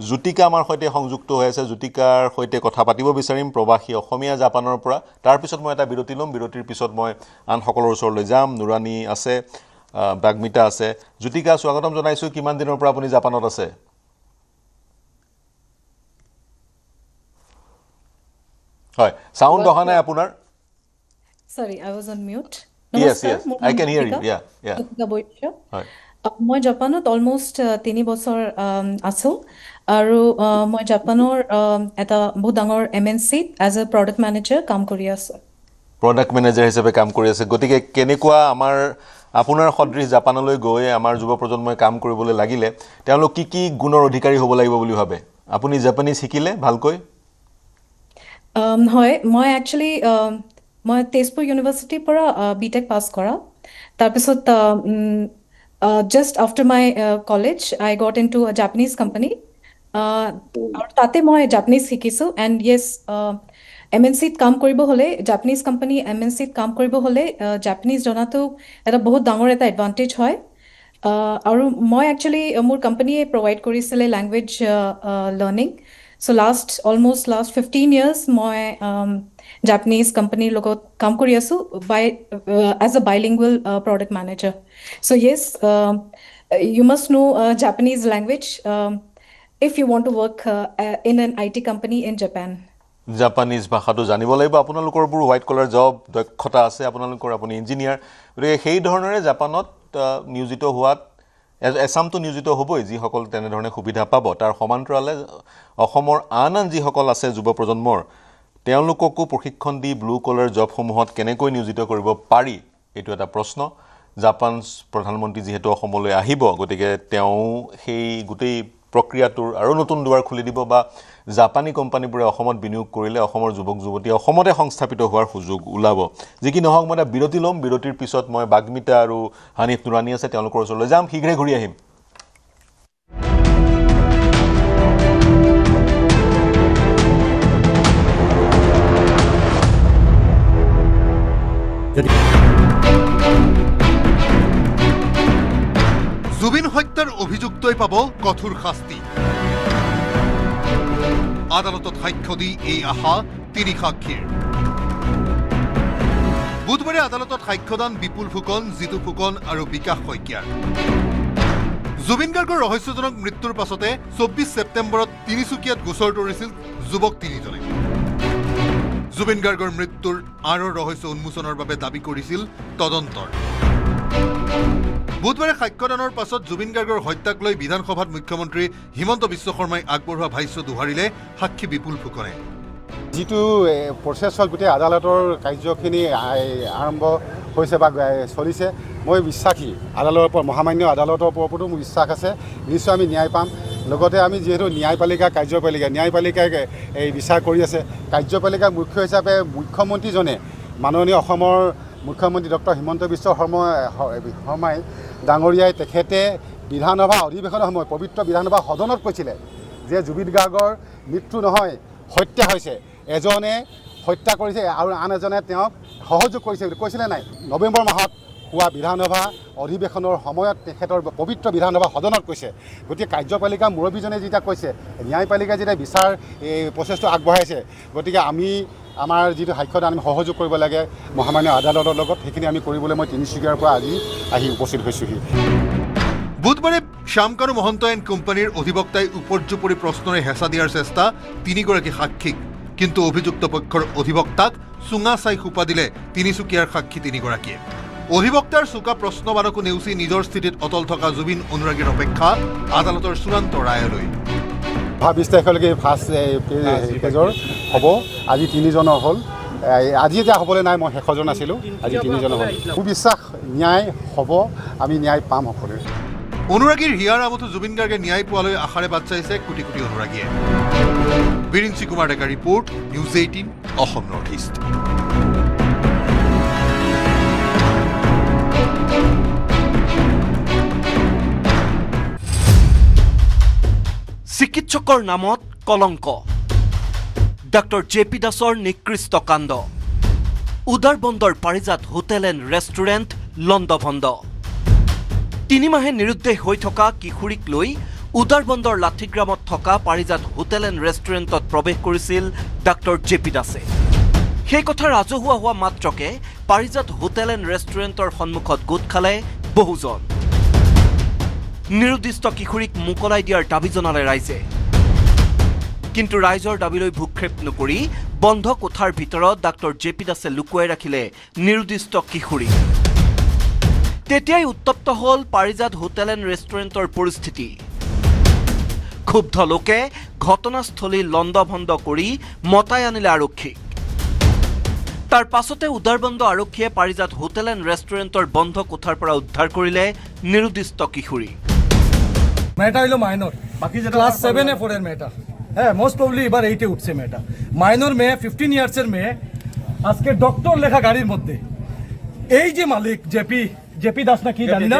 জ্যোতিকা আমাৰ সৈতে সংযুক্ত হৈ আছে, জ্যোতিকাৰ সৈতে কথা পাতিব বিচাৰিম, প্ৰবাসী অসমীয়া জাপানৰ পৰা। তাৰপিছত মই এটা বিৰতি ল'ম, বিৰতিৰ পিছত মই আন সকলৰ ওচৰলৈ যাম। নুৰানী আছে, বাগমিতা আছে। জ্যোতিকা, স্বাগতম জনাইছোঁ। কিমান দিনৰ পৰা আপুনি জাপানত আছে? হয়, সাউন্ড অহা নাই আপোনাৰ? Sorry, I was on mute. Yes, I can hear you. Yeah. হয়। মই জাপানত অলমোষ্ট 3 বছৰ আছোঁ, আৰু মই জাপানৰ এটা বহুত ডাঙৰ MNCত এজ এ প্ৰডাক্ট মেনেজাৰ কাম কৰি আছোঁ। প্ৰডাক্ট মেনেজাৰ হিচাপে কাম কৰি আছে। গতিকে কেনেকুৱা আপোনাৰ সদৃশ জাপানলৈ গৈ আমাৰ যুৱ প্ৰজন্মই কাম কৰিবলৈ লাগিলে তেওঁলোক কি গুণৰ অধিকাৰী হ'ব লাগিব বুলি ভাবে? আপুনি জাপানীজ শিকিলে ভালকৈ? হয়, মই একচুৱেলি মই তেজপুৰ ইউনিভাৰ্চিটিৰ পৰা বিটেক পাছ কৰা। তাৰপিছত just after my college, I got into a Japanese company. তাতে মই জাপানীজ শিকিছোঁ। এণ্ড য়েছ, MNCত কাম কৰিব হ'লে, জাপানীজ কোম্পানী MNCত কাম কৰিব হ'লে জাপানীজ জনাটো এটা বহুত ডাঙৰ এটা এডভান্টেজ হয়। আৰু মই একচুৱেলি মোৰ কোম্পানীয়ে প্ৰভাইড কৰিছিলে language learning. So almost last 15 years, মই Japanese company লগত কাম কৰি আছো as a bilingual product manager. So yes, you must know Japanese language if you want to work in an IT company in Japan. Japanese ভাষাটো জানিব লাগিব। আপোনালোকৰবোৰ white কলাৰ job, দক্ষতা আছে আপোনালোকৰ, আপুনি ইঞ্জিনিয়াৰ। গতিকে সেই ধৰণেৰে জাপানত নিয়োজিত হোৱাত এছামটো নিয়োজিত হ'বই, যিসকল তেনেধৰণে সুবিধা পাব। তাৰ সমান্তৰালে অসমৰ আন যিসকল আছে যুৱ প্ৰজন্মৰ, তেওঁলোককো প্ৰশিক্ষণ দি ব্লু কলাৰ জবসমূহত কেনেকৈ নিয়োজিত কৰিব পাৰি, এইটো এটা প্ৰশ্ন। জাপান প্ৰধানমন্ত্ৰী যিহেতু অসমলৈ আহিব, গতিকে তেওঁ সেই গোটেই প্ৰক্ৰিয়াটোৰ আৰু নতুন দুৱাৰ খুলি দিব, বা জাপানী কোম্পানীবোৰে অসমত বিনিয়োগ কৰিলে অসমৰ যুৱক যুৱতী অসমতে সংস্থাপিত হোৱাৰ সুযোগ ওলাব। যি কি নহওক, মই এটা বিৰতি ল'ম। বিৰতিৰ পিছত মই বাগমিতা আৰু হানিফ নুৰানী আছে, তেওঁলোকৰ ওচৰলৈ যাম। শীঘ্ৰে ঘূৰি আহিম। জুবিন হত্যাৰ অভিযুক্তই পাব কঠোৰ শাস্তি। আদালতত সাক্ষ্য দি এই আশা 3 সাক্ষীৰ। বুধবাৰে আদালতত সাক্ষ্যদান বিপুল ফুকন, জিতু ফুকন আৰু বিকাশ শইকীয়াৰ। জুবিন গাৰ্গৰ ৰহস্যজনক মৃত্যুৰ পাছতে 24 ছেপ্টেম্বৰত তিনিচুকীয়াত গোচৰ তৰিছিল যুৱক 3জনে। জুবিন গাৰ্গৰ মৃত্যুৰ আঁৰৰ ৰহস্য উন্মোচনৰ বাবে দাবী কৰিছিল তদন্তৰ। বুধবাৰে সাক্ষ্যদানৰ পাছত জুবিন গাৰ্গৰ হত্যাক লৈ বিধানসভাত মুখ্যমন্ত্ৰী হিমন্ত বিশ্ব শৰ্মাই আগবঢ়োৱা ভাষ্য দোহাৰিলে সাক্ষী বিপুল ফুকনে। যিটো প্ৰচেছ হ'ল গোটেই আদালতৰ কাৰ্যখিনি আৰম্ভ হৈছে বা চলিছে, মই বিশ্বাসী আদালতৰ ওপৰত, মহামান্য আদালতৰ ওপৰতো মোৰ বিশ্বাস আছে, নিশ্চয় আমি ন্যায় পাম। লগতে আমি যিহেতু ন্যায়পালিকাই এই বিচাৰ কৰি আছে, কাৰ্যপালিকাৰ মুখ্য হিচাপে মুখ্যমন্ত্ৰীজনে মাননীয় অসমৰ মুখ্যমন্ত্ৰী ডক্টৰ হিমন্ত বিশ্ব শৰ্মাই ডাঙৰীয়াই তেখেতে বিধানসভা অধিৱেশনৰ সময়ত পবিত্ৰ বিধানসভা সদনত কৈছিলে যে জুবিন গাৰ্গৰ মৃত্যু নহয়, হত্যা হৈছে, এজনে হত্যা কৰিছে আৰু আন এজনে তেওঁক সহযোগ কৰিছে বুলি কৈছিলে নাই। নৱেম্বৰ মাহত হোৱা বিধানসভা অধিৱেশনৰ সময়ত তেখেতৰ পবিত্ৰ বিধানসভা সদনত কৈছে। গতিকে কাৰ্যপালিকা মুৰব্বীজনে যেতিয়া কৈছে, ন্যায়পালিকাই যেতিয়া বিচাৰ এই প্ৰচেছটো আগবঢ়াইছে, গতিকে আমি আমাৰ যিটো সাক্ষ্যদান আমি সহযোগ কৰিব লাগে মহামান্য আদালতৰ লগত, সেইখিনি আমি কৰিবলৈ মই তিনিচুকীয়াৰ পৰা আজি আহি উপস্থিত হৈছোহি। বুধবাৰে শ্যামকানু মহন্ত এণ্ড কোম্পানীৰ অধিবক্তাই উপৰ্যুপৰি প্ৰশ্নৰে হেঁচা দিয়াৰ চেষ্টা তিনিগৰাকী সাক্ষীক, কিন্তু অভিযুক্ত পক্ষৰ অধিবক্তাক চুঙা চাই সোপা দিলে তিনিচুকীয়াৰ সাক্ষী তিনিগৰাকীয়ে। অধিবক্তাৰ চোকা প্ৰশ্নবাদকো নেওচি নিজৰ স্থিতিত অটল থকা জুবিন অনুৰাগীৰ অপেক্ষা আদালতৰ চূড়ান্ত ৰায়লৈ। 20 তাৰিখলৈকে ফাৰ্ষ্ট পেজৰ হ'ব। আজি 3জনৰ হ'ল, আজি এতিয়া হ'বলৈ নাই, মই শেষজন আছিলোঁ, আজি 3জনৰ হ'ল। মোৰ বিশ্বাস ন্যায় হ'ব, আমি ন্যায় পাম সকলোৱে। অনুৰাগীৰ হিয়াৰ আমঠু জুবিন গাৰ্গে ন্যায় পোৱালৈ আশাৰে বাট চাইছে কোটি কোটি অনুৰাগীয়ে। Biranchi Kumar Deka report, news 18 Assam north east. চিকিৎসকৰ নামত কলংক, ডাক্তৰ JP দাসৰ নিকৃষ্ট কাণ্ড, উদাৰবন্দৰ পাৰিজাত হোটেল এণ্ড ৰেষ্টুৰেণ্ট লণ্ডভণ্ড। 3 মাহে নিৰুদ্দেশ হৈ থকা কিশোৰীক লৈ উদাৰবন্দৰ লাঠিগ্ৰামত থকা পাৰিজাত হোটেল এণ্ড ৰেষ্টুৰেণ্টত প্ৰৱেশ কৰিছিল ডাক্তৰ JP দাসে। সেই কথা ৰাজহুৱা হোৱা মাত্ৰকে পাৰিজাত হোটেল এণ্ড ৰেষ্টুৰেণ্টৰ সন্মুখত গোট খালে বহুজন। নিৰুদ্দিষ্ট কিশোৰীক মোকলাই দিয়াৰ দাবী জনালে ৰাইজে, কিন্তু ৰাইজৰ দাবীলৈ ভূক্ষেপ নকৰি বন্ধ কোঠাৰ ভিতৰত ডাক্তৰ JP দাসে লুকুৱাই ৰাখিলে নিৰুদ্দিষ্ট কিশোৰী। তেতিয়াই উত্তপ্ত হ'ল পাৰিজাত হোটেল এণ্ড ৰেষ্টুৰেণ্টৰ পৰিস্থিতি। ক্ষুব্ধ লোকে ঘটনাস্থলী লণ্ডভণ্ড কৰি মতাই আনিলে আৰক্ষীক। তাৰ পাছতে উদাৰবন্দ আৰক্ষীয়ে পাৰিজাত হোটেল এণ্ড ৰেষ্টুৰেণ্টৰ বন্ধ কোঠাৰ পৰা উদ্ধাৰ কৰিলে নিৰুদ্দিষ্ট কিশোৰী। মেয়েটা হলো মাইনর, বাকি যেটা ক্লাস 7 এ পড়েন মেয়েটা, হ্যাঁ মোস্ট প্রবলি এবার 8 এ উঠছে মেয়েটা। মাইনর মেয়ে, 15 ইয়ার্সের মেয়ে, আজকে ডক্টর লেখা গাড়ির মধ্যে এই যে মালিক জেপি দাস না কি জানি না,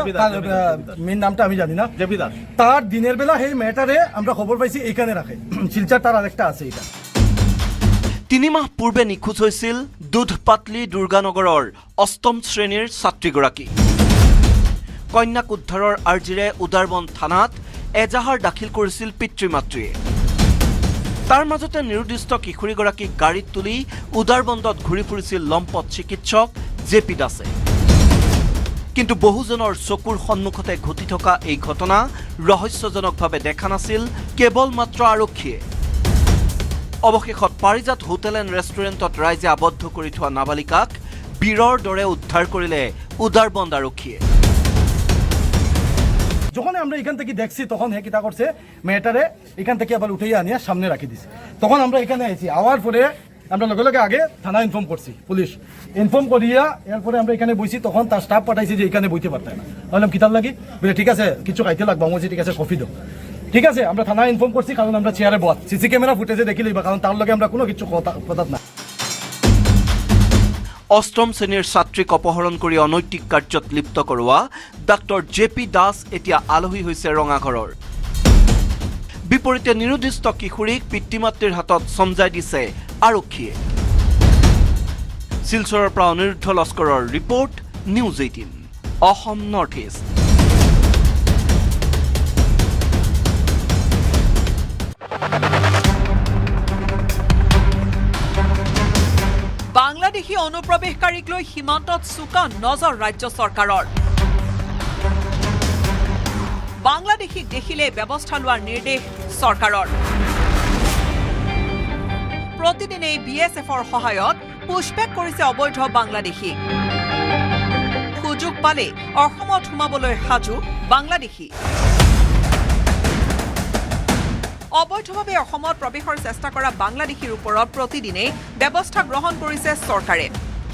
মেন নামটা আমি জানি না, জেপি দাস, তার দিনের বেলা এই মেয়েটারে আমরা খবর পাইছি এইখানে রাখে, শিলচর তার আরেকটা আছে। এটা 3 মাহ পূৰ্বে নিখোজ হৈছিল দুধপাতলি দুৰ্গানগৰৰ 8ম শ্ৰেণীৰ ছাত্ৰীগৰাকী। কন্যাক উদ্ধাৰৰ আৰ্জিৰে উদাৰবন্দ থানাত এজাহাৰ দাখিল কৰিছিল পিতৃ মাতৃয়ে। তাৰ মাজতে নিৰুদ্দিষ্ট কিশোৰীগৰাকীক গাড়ীত তুলি উদাৰবন্দত ঘূৰি ফুৰিছিল লম্পট চিকিৎসক JP দাসে। কিন্তু বহুজনৰ চকুৰ সন্মুখতে ঘটি থকা এই ঘটনা ৰহস্যজনকভাৱে দেখা নাছিল কেৱল মাত্ৰ আৰক্ষীয়ে। অৱশেষত পাৰিজাত হোটেল এণ্ড ৰেষ্টুৰেণ্টত ৰাইজে আবদ্ধ কৰি থোৱা নাবালিকাক বীৰৰ দৰে উদ্ধাৰ কৰিলে উদাৰবন্দ আৰক্ষীয়ে। যখন আমরা এখান থেকে দেখছি তখন হে কিতা করছে, মেয়েটারে এখান থেকে আবার উঠাইয়া আনিয়া সামনে রাখি দিছে। তখন আমরা এখানে আইছি, আওয়ার পরে আমরা লগে লগে আগে থানা ইনফর্ম করছি, পুলিশ ইনফর্ম করিয়া এরপরে আমরা এখানে বইছি। তখন তার স্টাফ পাঠাইছে যে এখানে বইতে পারতাম না। বললাম কিতাব লাগি, বলে ঠিক আছে কিছু খাইতে লাগবে, আমি ঠিক আছে কফি দাও। ঠিক আছে, আমরা থানা ইনফর্ম করছি, কারণ আমরা চেয়ারে বস, সিসি ক্যামেরা ফুটেজে দেখি লইবা, কারণ তার লগে আমরা কোনো কিছু কথা না। 8ম শ্ৰেণীৰ ছাত্ৰীক অপহৰণ কৰি অনৈতিক কাৰ্যত লিপ্ত কৰোৱা ডাক্তৰ JP দাস এতিয়া আলহী হৈছে ৰঙাঘৰৰ। বিপৰীতে নিৰুদ্দিষ্ট কিশোৰীক পিতৃ মাতৃৰ হাতত চমজাই দিছে আৰক্ষীয়ে। শিলচৰৰ পৰা অনিৰুদ্ধ লস্কৰৰ report, news 18 Assam north east. Bangladeshi অনুপ্ৰৱেশকাৰীক লৈ সীমান্তত চোকা নজৰ ৰাজ্য চৰকাৰৰ। বাংলাদেশীক দেখিলে ব্যৱস্থা লোৱাৰ নিৰ্দেশ চৰকাৰৰ। প্ৰতিদিনে BSFৰ সহায়ত পুষ্পেক কৰিছে অবৈধ বাংলাদেশীক। সুযোগ পালে অসমত সোমাবলৈ সাজু বাংলাদেশী অবৈধভাৱে অসমত প্ৰৱেশৰ চেষ্টা কৰা বাংলাদেশীৰ ওপৰত প্ৰতিদিনে ব্যৱস্থা গ্ৰহণ কৰিছে চৰকাৰে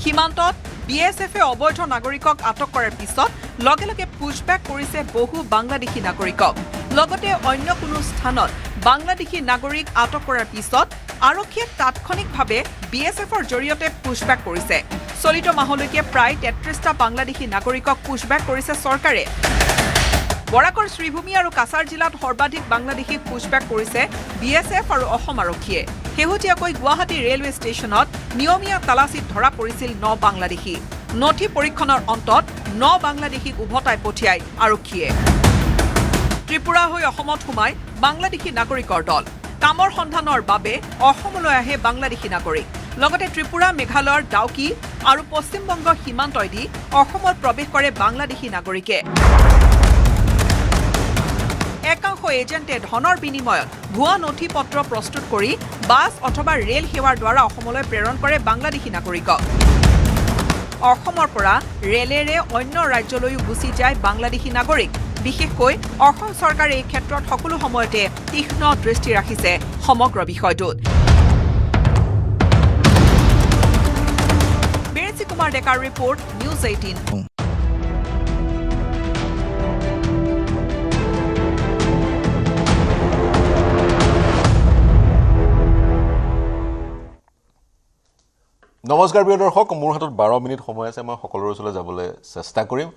সীমান্তত বিএছএফে অবৈধ নাগৰিকক আটক কৰাৰ পিছত লগে লগে পুশবেক কৰিছে বহু বাংলাদেশী নাগৰিকক লগতে অন্য কোনো স্থানত বাংলাদেশী নাগৰিক আটক কৰাৰ পিছত আৰক্ষীয়ে তাৎক্ষণিকভাৱে বিএছএফৰ জৰিয়তে পুশবেক কৰিছে চলিত মাহলৈকে প্ৰায় ৩৩টা বাংলাদেশী নাগৰিকক পুশবেক কৰিছে চৰকাৰে বৰাকৰ শ্ৰীভূমি আৰু কাছাৰ জিলাত সৰ্বাধিক বাংলাদেশী পুশবেক কৰিছে বিএছএফ আৰু অসম আৰক্ষীয়ে শেহতীয়াকৈ গুৱাহাটী ৰেলৱে ষ্টেচনত নিয়মীয়া তালাচীত ধৰা পৰিছিল ৯ বাংলাদেশী নথি পৰীক্ষণৰ অন্তত ৯ বাংলাদেশীক উভতাই পঠিয়াই আৰক্ষীয়ে ত্ৰিপুৰা হৈ অসমত সোমাই বাংলাদেশী নাগৰিকৰ দল কামৰ সন্ধানৰ বাবে অসমলৈ আহে বাংলাদেশী নাগৰিক লগতে ত্ৰিপুৰা মেঘালয়ৰ ডাউকি আৰু পশ্চিমবংগ সীমান্তইদি অসমত প্ৰৱেশ কৰে বাংলাদেশী নাগৰিকে একাংশ এজেণ্টে ধনৰ বিনিময়ত ভুৱা নথি পত্ৰ প্ৰস্তুত কৰি বাছ অথবা ৰেল সেৱাৰ দ্বাৰা অসমলৈ প্ৰেৰণ কৰে বাংলাদেশী নাগৰিকক অসমৰ পৰা ৰেলেৰে অন্য ৰাজ্যলৈও গুচি যায় বাংলাদেশী নাগৰিক বিশেষকৈ অসম চৰকাৰে এই ক্ষেত্ৰত সকলো সময়তে তীক্ষ্ণ দৃষ্টি ৰাখিছে সমগ্ৰ বিষয়টোত বেৰেচি কুমাৰ ডেকাৰ ৰিপৰ্ট নিউজ 18 নমস্কাৰ প্ৰিয় দৰ্শক মোৰ হাতত 12 মিনিট সময় আছে মই সকলোৰে ওচৰলৈ যাবলৈ চেষ্টা কৰিম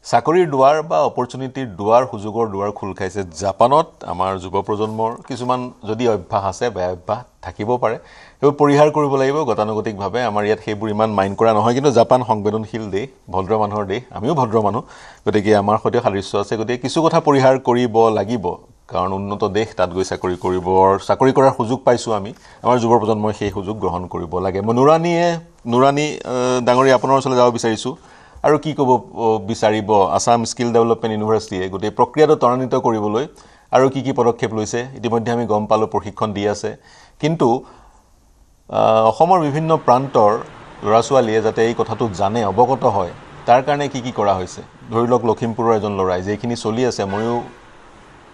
চাকৰিৰ দুৱাৰ বা অপৰচুনিটিৰ দুৱাৰ সুযোগৰ দুৱাৰ খোল খাইছে জাপানত আমাৰ যুৱ প্ৰজন্মৰ কিছুমান যদি অভ্যাস আছে বেয়া অভ্যাস থাকিব পাৰে সেইবোৰ পৰিহাৰ কৰিব লাগিব গতানুগতিকভাৱে আমাৰ ইয়াত সেইবোৰ ইমান মাইণ্ড কৰা নহয় কিন্তু জাপান সংবেদনশীল দেশ ভদ্ৰ মানুহৰ দেশ আমিও ভদ্ৰ মানুহ গতিকে আমাৰ সৈতে সাদৃশ্য আছে গতিকে কিছু কথা পৰিহাৰ কৰিব লাগিব কাৰণ উন্নত দেশ তাত গৈ চাকৰি কৰাৰ সুযোগ পাইছো আমি আমাৰ যুৱ প্ৰজন্মই সেই সুযোগ গ্ৰহণ কৰিব লাগে মই নুৰানী ডাঙৰী আপোনাৰ ওচৰলৈ যাব বিচাৰিছো আৰু কি ক'ব বিচাৰিব আসাম স্কিল ডেভেলপমেণ্ট ইউনিভাৰ্চিটিয়ে গোটেই প্ৰক্ৰিয়াটো ত্বৰান্বিত কৰিবলৈ আৰু কি পদক্ষেপ লৈছে ইতিমধ্যে আমি গম পালো প্ৰশিক্ষণ দি আছে কিন্তু অসমৰ বিভিন্ন প্ৰান্তৰ ল'ৰা ছোৱালীয়ে যাতে এই কথাটো জানে অৱগত হয় তাৰ কাৰণে কি কৰা হৈছে ধৰি লওক লখিমপুৰৰ এজন ল'ৰাই যেখিনি চলি আছে ময়ো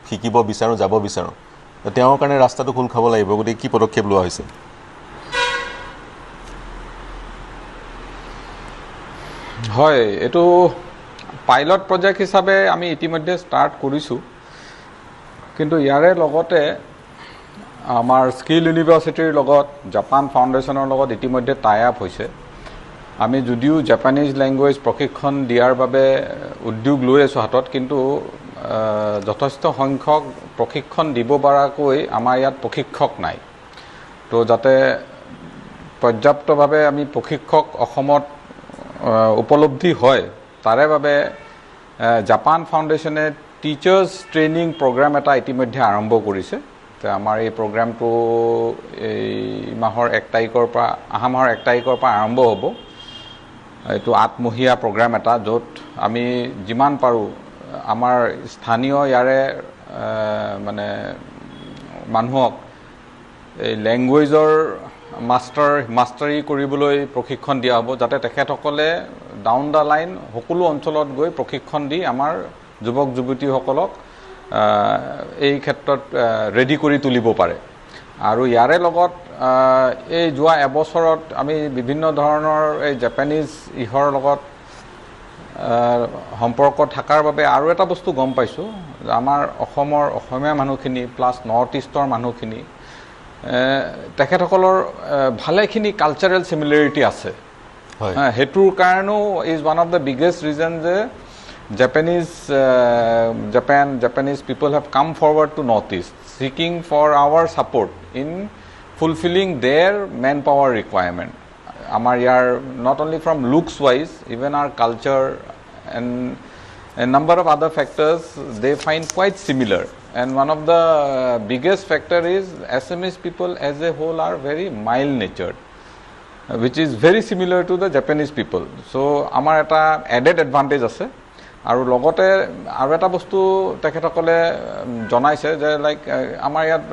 শিকিব বিচাৰো যাব বিচাৰো তেওঁৰ কাৰণে ৰাস্তাটো খোল খাব লাগিব গতিকে কি পদক্ষেপ লোৱা হৈছে হয় এটো পাইলট প্ৰজেক্ট হিচাপে আমি ইতিমধ্যে ষ্টাৰ্ট কৰিছো কিন্তু ইয়াৰে লগতে আমাৰ স্কিল ইউনিভাৰ্চিটিৰ লগত জাপান ফাউণ্ডেশ্যনৰ লগত ইতিমধ্যে টাই আপ হৈছে আমি যদিও জাপানিজ ল্যাঙ্গুৱেজ প্ৰশিক্ষণ দিয়াৰ বাবে উদ্যোগ লৈ আছো হাতত কিন্তু যথেষ্ট সংখ্যক প্ৰশিক্ষণ দিব পৰাকৈ আমাৰ ইয়াত প্ৰশিক্ষক নাই তো যাতে পৰ্যাপ্তভাৱে আমি প্ৰশিক্ষক অসমত উপলব্ধি হয় তাৰে বাবে জাপান ফাউণ্ডেশ্যনে টিচাৰ্ছ ট্ৰেইনিং প্ৰগ্ৰাম এটা ইতিমধ্যে আৰম্ভ কৰিছে তো আমাৰ এই প্ৰগ্ৰামটো এই মাহৰ 1 তাৰিখৰ পৰা আহা মাহৰ 1 তাৰিখৰ পৰা আৰম্ভ হ'ব এইটো আত্মহীয়া প্ৰগ্ৰাম এটা য'ত আমি যিমান পাৰো আমাৰ স্থানীয় ইয়াৰে মানে মানুহক এই ল্যাঙ্গুৱেজৰ মাষ্টাৰী কৰিবলৈ প্ৰশিক্ষণ দিয়া হ'ব যাতে তেখেতসকলে ডাউন দা লাইন সকলো অঞ্চলত গৈ প্ৰশিক্ষণ দি আমাৰ যুৱক যুৱতীসকলক এই ক্ষেত্ৰত ৰেডি কৰি তুলিব পাৰে আৰু ইয়াৰে লগত এই যোৱা এবছৰত আমি বিভিন্ন ধৰণৰ এই জাপানিজ ইহৰ লগত সম্পৰ্ক থাকাৰ বাবে আৰু এটা বস্তু গম পাইছো আমাৰ অসমীয়া মানুহখিনি প্লাস নৰ্থ ইষ্টৰ মানুহখিনি তেখেতসকলৰ ভালেখিনি কালচাৰেল সিমিলাৰিটি আছে হেতুৰ কাৰণেও is one of the biggest reason যে Japanese people have come forward to Northeast seeking for our support in fulfilling their manpower requirement. Amar yar not only from looks wise, even our culture and a number of other factors they find quite similar. And one of the biggest factor is Assamese people as a whole are very mild natured, which is very similar to the Japanese people. So amar eta added advantage ase. আৰু লগতে আৰু এটা বস্তু তেখেতসকলে জনাইছে যে like আমাৰ ইয়াত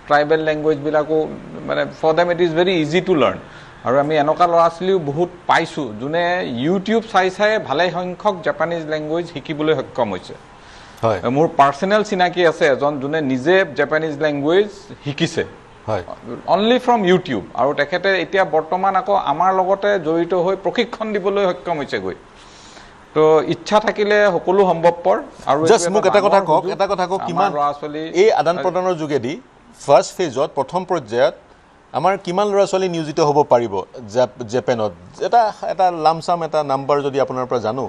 ট্ৰাইবেল ল্যাঙ্গুৱেজ বিলাকো মানে for them it is very easy to learn আৰু আমি এনেকুৱা ল'ৰা ছোৱালীও বহুত পাইছোঁ যোনে ইউটিউব চাই ভালে সংখ্যক জাপানীজ লেংগুৱেজ শিকিবলৈ সক্ষম হৈছে মোৰ পাৰ্চনেল চিনাকি আছে এজন যোনে নিজে জাপানীজ লেংগুৱেজ শিকিছে অনলি ফ্ৰম ইউটিউব আৰু তেখেতে এতিয়া বৰ্তমান আকৌ আমাৰ লগতে জড়িত হৈ প্ৰশিক্ষণ দিবলৈ সক্ষম হৈছে গৈ তো ইচ্ছা থাকিলে সকলো সম্ভৱপৰ আৰু জাস্ট মোক এটা কথা কওক কিমান ল'ৰা ছোৱালী এই আদান প্ৰদানৰ যোগেদি ফাৰ্ষ্ট ফেজত প্ৰথম পৰ্যায়ত আমাৰ কিমান ল'ৰা ছোৱালী নিয়োজিত হ'ব পাৰিব জাপানত এটা লামসাম এটা নাম্বাৰ যদি আপোনাৰ পৰা জানো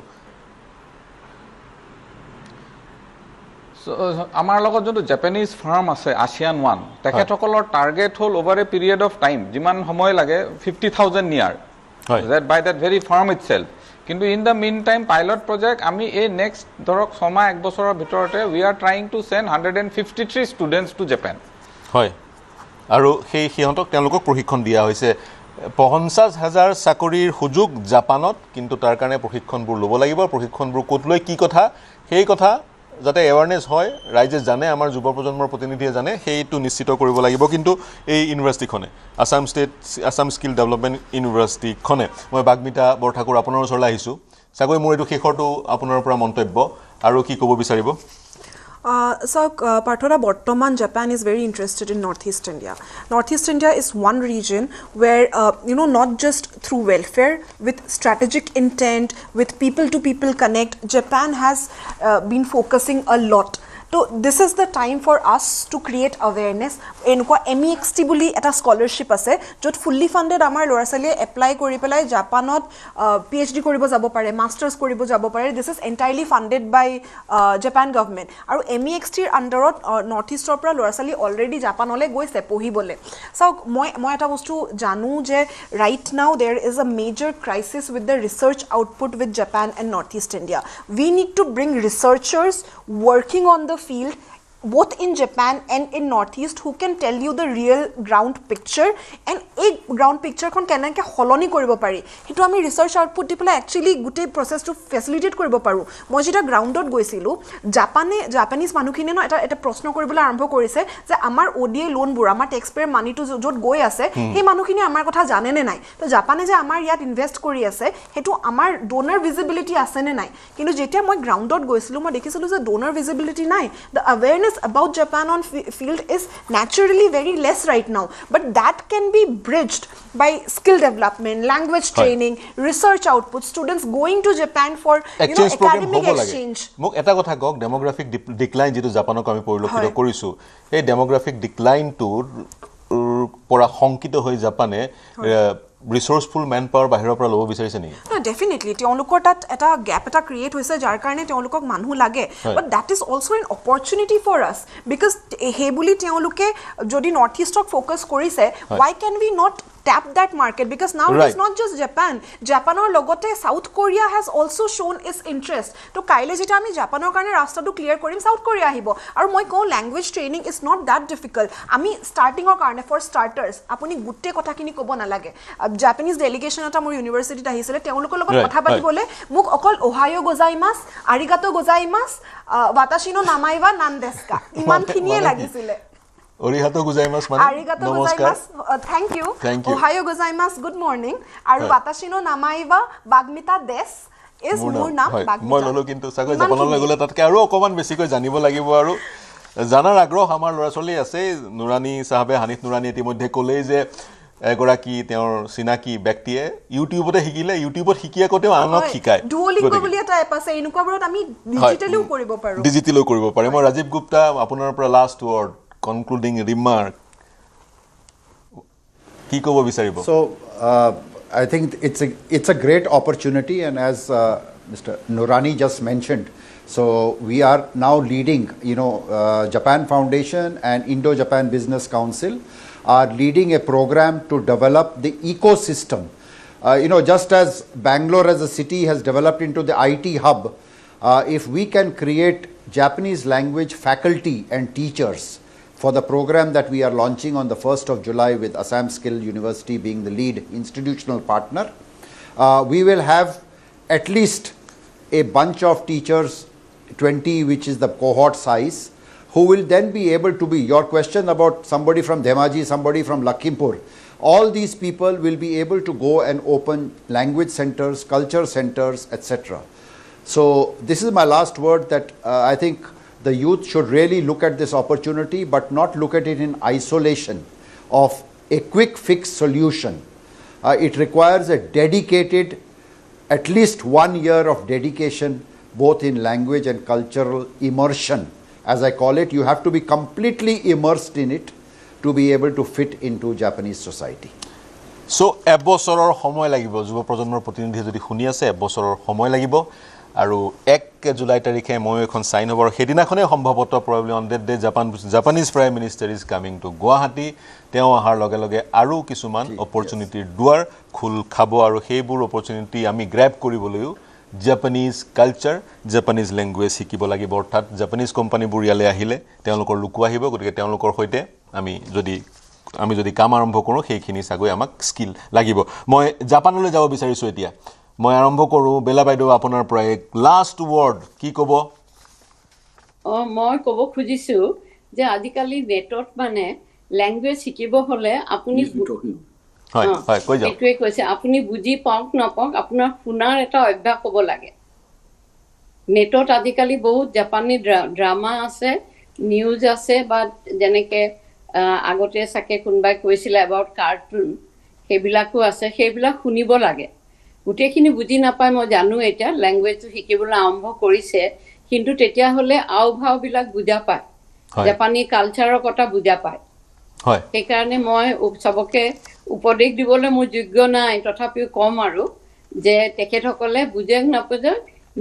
আমাৰ লগত যোনটো জাপানীজ ফাৰ্ম আছে ASEAN 1 তেখেতসকলৰ টাৰ্গেট হ'ল over A period of time যিমান সময় লাগে 50,000 নিয়াৰ that by that very farm itself কিন্তু in the meantime pilot project আমি এই next ধৰক 6 মাহ 1 বছৰৰ ভিতৰতে we are trying to send 153 students to Japan হয় আৰু সিহঁতক তেওঁলোকক প্ৰশিক্ষণ দিয়া হৈছে 50,000 চাকৰিৰ সুযোগ জাপানত কিন্তু তাৰ কাৰণে প্ৰশিক্ষণবোৰ ল'ব লাগিব প্ৰশিক্ষণবোৰ ক'ত লৈ কি কথা সেই কথা যাতে এৱাৰনেছ হয় ৰাইজে জানে আমাৰ যুৱ প্ৰজন্মৰ প্ৰতিনিধিয়ে জানে সেইটো নিশ্চিত কৰিব লাগিব কিন্তু এই ইউনিভাৰ্চিটিখনে আসাম স্কিল ডেভেলপমেণ্ট ইউনিভাৰ্চিটিখনে মই বাগমিতা বৰঠাকুৰ আপোনাৰ ওচৰলৈ আহিছোঁ চাগৈ মোৰ এইটো শেষৰটো আপোনাৰ পৰা মন্তব্য আৰু কি ক'ব বিচাৰিব So, Parthoda, Bortoman, Japan is very interested in Northeast India. Northeast India is one region where, not just through welfare, with strategic intent, with people-to-people connect, Japan has been focusing a lot. So, this is the time for us to create awareness. Enko MEXT buli eta scholarship ase, jot fully funded amar lora chalie apply kori pelai Japanot PhD koribo jabo pare, masters koribo jabo pare. This is entirely funded by Japan government. Aru MEXT underot Northeast opra lora chalie already Japan ole goise pohibole. So moi eta bostu janu je right now there is a major crisis with the research output with Japan and Northeast India. We need to bring researchers working on the field both in Japan and in Northeast who can tell you the real ground picture and a ground picture kon kenake holoni koribo pari hitu ami research output dipela actually gute process to facilitate koribo paru moi jeta ground dot goisilu Japanese manukhine no eta proshno koribole arambho korise je amar ODA loan bur amar taxpayer money to jot goi ase he manukhine amar kotha jane ne nai to Japane je amar yat invest kori ase hetu amar donor visibility ase ne nai kintu jetia moi ground dot goisilu moi dekhisilu je donor visibility nai the awareness about Japan on field is naturally very less right now but that can be bridged by skill development language training research output students going to Japan for academic exchange মোক এটা কথা কক ডেমোগ্ৰাফিক decline যেটো জাপানক আমি পৰিলক্ষিত কৰিছো এই ডেমোগ্ৰাফিক decline tour পৰা সংকিত হৈ জাপানে resourceful manpower বাহিৰৰ পৰা লব বিচাৰিছে নি no definitely তেওঁলোকৰ তাত এটা গ্যাপ এটা ক্ৰিয়েট হৈছে যাৰ কাৰণে তেওঁলোকক মানুহ লাগে but that is also an opportunity for us because হে বুলি তেওঁলোকে যদি নৰ্থ ইষ্টক ফোকাস কৰিছে why can we not tap that market because now it's not just Japanor logote South Korea has also shown its interest to kaile jeta ami Japanor karone rasta to clear korim South Korea ahibo aru moi ko language training is not that difficult ami starting or karone for starters apuni gutte kotha kini kobo na lage Japanese delegation ata mor university ta hisile teoloko logot kotha patibole muk okol ohio gozaimasu arigato gozaimasu watashi no namai wa nan desu ka iman khiniye lagisile Arigato gozaimasu mane arigato gozaimasu thank you ohayo gozaimasu good morning aru watashi no namai wa bagmita desu is মোৰ নাম bagmita মই ললো কিন্তু সাগৰ জাপানলৈ গলে তাতকে আৰু অকমান বেছিকৈ জানিব লাগিব আৰু জানাৰ আগ্ৰহ আমাৰ ল'ৰা ছোৱালী আছে নুৰানী সাহেবে হানিফ নুৰানী ইতিমধ্যে ক'লে যে এগৰাকী তেওঁৰ চিনাকি ব্যক্তিয়ে ইউটিউবতে শিকিলে ইউটিউবত শিকিয়া কতেও আনক শিকায় ডুঅলিংগো বুলি এটা এপ আছে এনেকুৱাবোৰত আমি ডিজিটেলিও কৰিব পাৰো ডিজিটেলিও কৰিব পাৰে মই ৰাজীৱ গুপ্তা আপোনাৰ পৰা last word concluding remark ki kobo bisaribo so I think it's a great opportunity and as Mr. Nurani just mentioned so we are now leading Japan Foundation and Indo-Japan Business Council are leading a program to develop the ecosystem just as Bangalore as a city has developed into the IT hub if we can create Japanese language faculty and teachers for the program that we are launching on the 1st of July with Assam Skill University being the lead institutional partner, we will have at least a bunch of teachers, 20 which is the cohort size, who will then be able to be, your question about somebody from Dhemaji, somebody from Lakhimpur, all these people will be able to go and open language centers, culture centers, etc. So this is my last word, that I think the youth should really look at this opportunity, but not look at it in isolation of a quick fix solution. It requires a dedicated, at least 1 year of dedication, both in language and cultural immersion. As I call it, you have to be completely immersed in it to be able to fit into Japanese society. So এবছৰৰ সময় লাগিব, যুৱ প্ৰজন্মৰ প্ৰতিনিধিয়ে যদি শুনি আছে, এবছৰৰ সময় লাগিব আৰু 1 জুলাই তাৰিখে মই এখন সাইন হ'ব, সেইদিনাখনে সম্ভৱতঃ probably on that day Japanese Prime Minister is coming to Guwahati. তেওঁ অহাৰ লগে লগে আৰু কিছুমান অপৰচুনিটিৰ দুৱাৰ খুল খাব আৰু সেইবোৰ অপৰচুনিটি আমি গ্ৰ্যাব কৰিবলৈও Japanese culture, Japanese language শিকিব লাগিব, অৰ্থাৎ জাপানিজ কোম্পানীবোৰ ইয়ালৈ আহিলে তেওঁলোকৰ লোকো আহিব, গতিকে তেওঁলোকৰ সৈতে আমি যদি কাম আৰম্ভ কৰোঁ সেইখিনি চাগৈ আমাক স্কিল লাগিব। মই জাপানলৈ যাব বিচাৰিছোঁ এতিয়া, মই আৰম্ভ কৰোঁ। বেলা বাইদেউ আপোনাৰ পৰা এক লাষ্ট ৱৰ্ড কি ক'ব? মই ক'ব খুজিছোঁ যে আজিকালি নেটত মানে লেংগুৱেজ শিকিব হ'লে আপুনি এইটোৱে কৈছে, আপুনি বুজি পাওক নাপাওক আপোনাৰ শুনাৰ এটা অভ্যাস হ'ব লাগে। নেটত আজিকালি বহুত জাপানী ড্ৰামা আছে, নিউজ আছে, বা যেনেকৈ আগতে চাগে কোনোবাই কৈছিলে এবাউট কাৰ্টুন, সেইবিলাকো আছে, সেইবিলাক শুনিব লাগে। গোটেইখিনি বুজি নাপায়, মই জানো এতিয়া লেংগুৱেজটো শিকিবলৈ আৰম্ভ কৰিছে, কিন্তু তেতিয়াহ'লে আও ভাওবিলাক বুজা পায়, জাপানী কালচাৰৰ কথা বুজা পায়। সেইকাৰণে মই চবকে উপদেশ দিবলৈ মোৰ যোগ্য নাই, তথাপিও কম আৰু যে তেখেতসকলে বুজে নাপুজে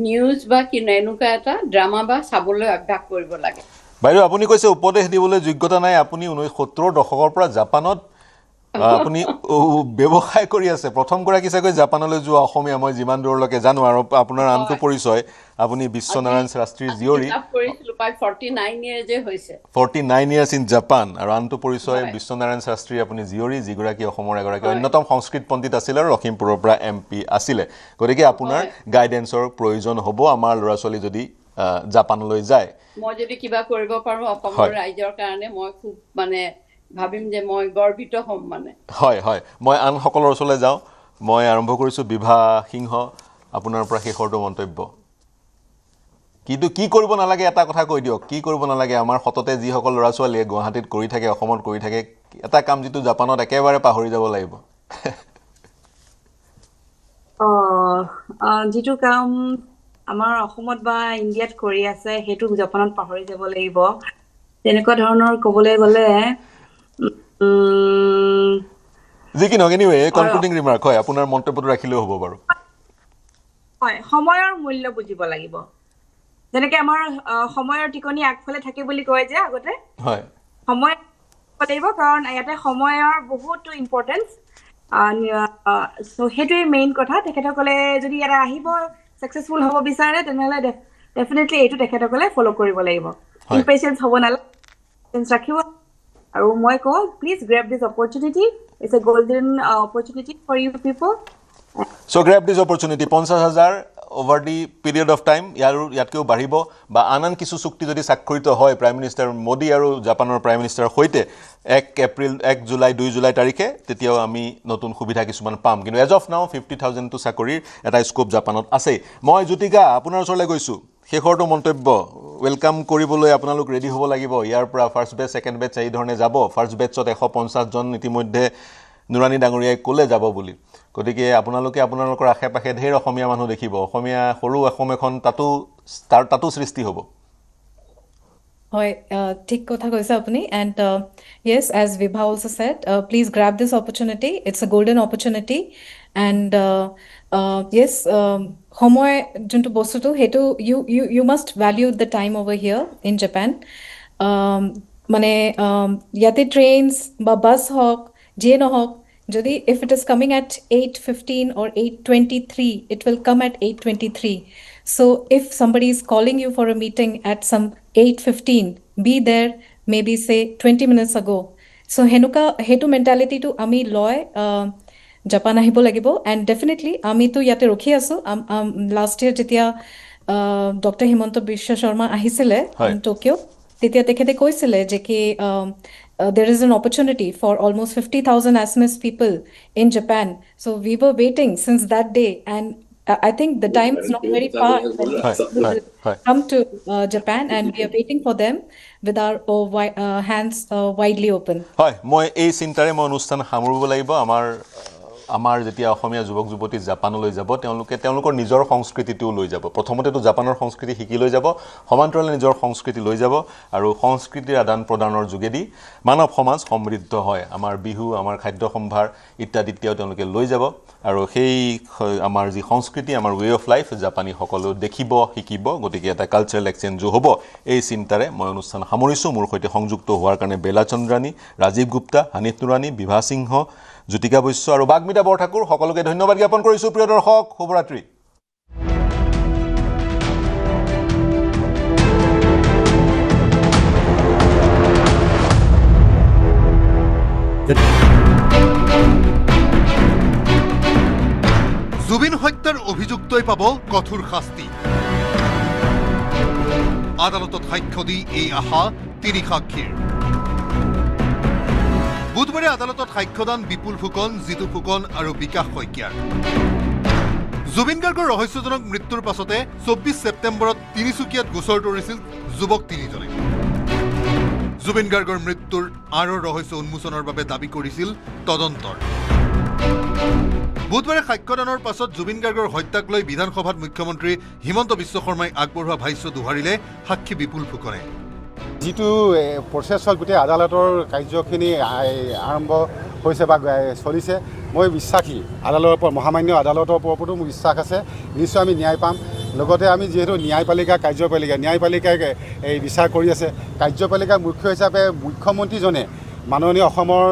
নিউজ বা এনেকুৱা এটা ড্ৰামা বা চাবলৈ অভ্যাস কৰিব লাগে। বাইদেউ আপুনি কৈছে উপদেশ দিবলৈ যোগ্যতা নাই, আপুনি 1970 দশকৰ পৰা জাপানত আপুনি ব্যৱসায় কৰি আছে। প্ৰথমগৰাকী চাগৈ জাপানলৈ যোৱা অসমীয়া মই যিমান দূৰলৈকে জানো। আৰু আপোনাৰ আনটো পৰিচয়, আপুনি বিশ্বনাৰায়ণ শাস্ত্ৰীৰ জীয়ৰী, 49 years ইন জাপান, আৰু আনটো পৰিচয় বিশ্বনাৰায়ণ শাস্ত্ৰীৰ আপুনি জীয়ৰী, যিগৰাকী অসমৰ এগৰাকী অন্যতম সংস্কৃত পণ্ডিত আছিল আৰু লখিমপুৰৰ পৰা MP আছিলে। গতিকে আপোনাৰ গাইডেন্সৰ প্ৰয়োজন হ'ব আমাৰ ল'ৰা ছোৱালী যদি জাপানলৈ যায়। মই যদি কিবা কৰিব পাৰোঁ অসমৰ ৰাইজৰ কাৰণে মই খুব মানে ভাবিম যে মই গৰ্বিত হ'ম মানে। হয়, মই আনসকলৰ ওচৰলৈ যাওঁ। মই আৰম্ভ কৰিছোঁ বিভা সিংহ, আপোনাৰ পৰা শেষৰটো মন্তব্য। কিন্তু কি কৰিব নালাগে এটা কথা কৈ দিয়ক, কি কৰিব নালাগে? আমাৰ সততে যিসকল ল'ৰা ছোৱালীয়ে গুৱাহাটীত কৰি থাকে, অসমত কৰি থাকে, এটা কাম যিটো জাপানত একেবাৰে পাহৰি যাব লাগিব। যিটো কাম আমাৰ অসমত বা ইণ্ডিয়াত কৰি আছে সেইটো জাপানত পাহৰি যাব লাগিব, তেনেকুৱা ধৰণৰ ক'বলৈ গ'লে যি কি নহওক, এনিৱে কনক্লুডিং ৰিমাৰ্ক হয়, আপোনাৰ মন্তব্যটো ৰাখিলেও হ'ব বাৰু। হয়, সময়ৰ মূল্য বুজিব লাগিব। যেনেকে আমাৰ সময়ৰ টিকনি আগফালে থাকে বুলি কয় যে আগতে, হয়, সময় লাগিব, কাৰণ ইয়াতে সময়ৰ বহুতো ইম্পৰ্টেঞ্চ। সেইটোৱে মেইন কথা। তেখেতসকলে যদি ইয়াতে আহিব সাকসেসফুল হ'ব বিচাৰে তেনেহ'লে ডেফিনেটলি এইটো তেখেতসকলে ফ'ল' কৰিব লাগিব। ইম্পেচিয়েন্স হ'ব নালাগে, ৰাখিব। আৰু মই কওঁ please grab this opportunity, it's a golden opportunity for you people. So grab this opportunity, 50,000 over the period of time, ইয়াতকেও বাঢ়িব বা আন কিছু চুক্তি যদি স্বাক্ষৰিত হয় প্ৰাইম মিনিষ্টাৰ মোদী আৰু জাপানৰ প্ৰাইম মিনিষ্টাৰৰ সৈতে 1 জুলাই 2 জুলাই তাৰিখে, তেতিয়াও আমি নতুন সুবিধা কিছুমান পাম। কিন্তু এজ অফ নাও 50,000টো চাকৰিৰ এটা স্কোপ জাপানত আছে। মই জ্যোতিকা আপোনাৰ ওচৰলৈ গৈছোঁ, শেষৰটো মন্তব্য। ৱেলকাম কৰিবলৈ আপোনালোক ৰেডি হ'ব লাগিব। ইয়াৰ পৰা ফাৰ্ষ্ট বেচ, ছেকেণ্ড বেচ এই ধৰণে যাব। ফাৰ্ষ্ট বেচত 150 জন ইতিমধ্যে নুৰাণী ডাঙৰীয়াই ক'লে যাব বুলি। গতিকে আপোনালোকৰ আশে পাশে ঢেৰ অসমীয়া মানুহ দেখিব। অসমীয়া সৰু অসম এখন তাতো সৃষ্টি হ'ব। হয়, ঠিক কথা কৈছে আপুনি। And yes, as Vibha also said, please grab this opportunity. It's a golden opportunity. And yes, সময় যোনটো বস্তুটো সেইটো you must value the time over here in Japan. মানে ইয়াতে ট্ৰেইনছ বা বাছ হওক যিয়ে নহওক, যদি if it is coming at 8:15 or 8:23, it will come at 8:23. So if somebody is calling you for a meeting at some 8:15, be there maybe say 20 minutes ago. So hetu mentality to ami loy Japan ahibo lagibo, and definitely ami to yate rokhi asu. Last year jetia Dr. Himanto Biswa Sharma ahisile in Tokyo, তেতিয়া তেখেতে কৈছিলে যে কি there is an opportunity for almost 50,000 Assamese people in Japan. So we were waiting since that day, and I think the time is not very far when we will come to Japan, and we are waiting for them with our hands widely open. হয়, মই এই চিন্তাৰে মই অনুষ্ঠান সামৰিব লাগিব। আমাৰ যেতিয়া অসমীয়া যুৱক যুৱতী জাপানলৈ যাব তেওঁলোকৰ নিজৰ সংস্কৃতিটোও লৈ যাব। প্ৰথমতেতো জাপানৰ সংস্কৃতি শিকি লৈ যাব, সমান্তৰালে নিজৰ সংস্কৃতি লৈ যাব, আৰু সংস্কৃতিৰ আদান প্ৰদানৰ যোগেদি মানৱ সমাজ সমৃদ্ধ হয়। আমাৰ বিহু, আমাৰ খাদ্য সম্ভাৰ ইত্যাদি তেওঁলোকে লৈ যাব, আৰু সেই আমাৰ যি সংস্কৃতি, আমাৰ ৱে অফ লাইফ জাপানীসকলেও দেখিব, শিকিব। গতিকে এটা কালচাৰেল এক্সচেঞ্জো হ'ব। এই চিন্তাৰে মই অনুষ্ঠান সামৰিছোঁ। মোৰ সৈতে সংযুক্ত হোৱাৰ কাৰণে বেলা চন্দ্ৰানী, ৰাজীৱ গুপ্তা, হানিফ নুৰানী, বিভা সিংহ, জ্যোতিকা বৈশ্য আৰু বাগ্মিতা বৰঠাকুৰ সকলোকে ধন্যবাদ জ্ঞাপন কৰিছোঁ। প্ৰিয় দৰ্শক, শুভৰাত্ৰি। জুবিন হত্যাৰ অভিযুক্তই পাব কঠোৰ শাস্তি। আদালতত সাক্ষ্য দি এই আশা তিনি সাক্ষীৰ। বুধবাৰে আদালতত সাক্ষ্যদান বিপুল ফুকন, জিতু ফুকন আৰু বিকাশ শইকীয়াৰ। জুবিন গাৰ্গৰ ৰহস্যজনক মৃত্যুৰ পাছতে 24 ছেপ্টেম্বৰত তিনিচুকীয়াত গোচৰ তৰিছিল যুৱক তিনিজনে। জুবিন গাৰ্গৰ মৃত্যুৰ আঁৰৰ ৰহস্য উন্মোচনৰ বাবে দাবী কৰিছিল তদন্তৰ। বুধবাৰে সাক্ষ্যদানৰ পাছত জুবিন গাৰ্গৰ হত্যাক লৈ বিধানসভাত মুখ্যমন্ত্ৰী হিমন্ত বিশ্ব শৰ্মাই আগবঢ়োৱা ভাষ্য দোহাৰিলে সাক্ষী বিপুল ফুকনে। যিটো প্ৰচেছ হ'ল, গোটেই আদালতৰ কাৰ্যখিনি আৰম্ভ হৈছে বা চলিছে, মই বিশ্বাসী আদালতৰ ওপৰত, মহামান্য আদালতৰ ওপৰতো মোৰ বিশ্বাস আছে, নিশ্চয় আমি ন্যায় পাম। লগতে আমি যিহেতু ন্যায়পালিকা, ন্যায়পালিকাই এই বিচাৰ কৰি আছে, কাৰ্যপালিকাৰ মুখ্য হিচাপে মুখ্যমন্ত্ৰীজনে, মাননীয় অসমৰ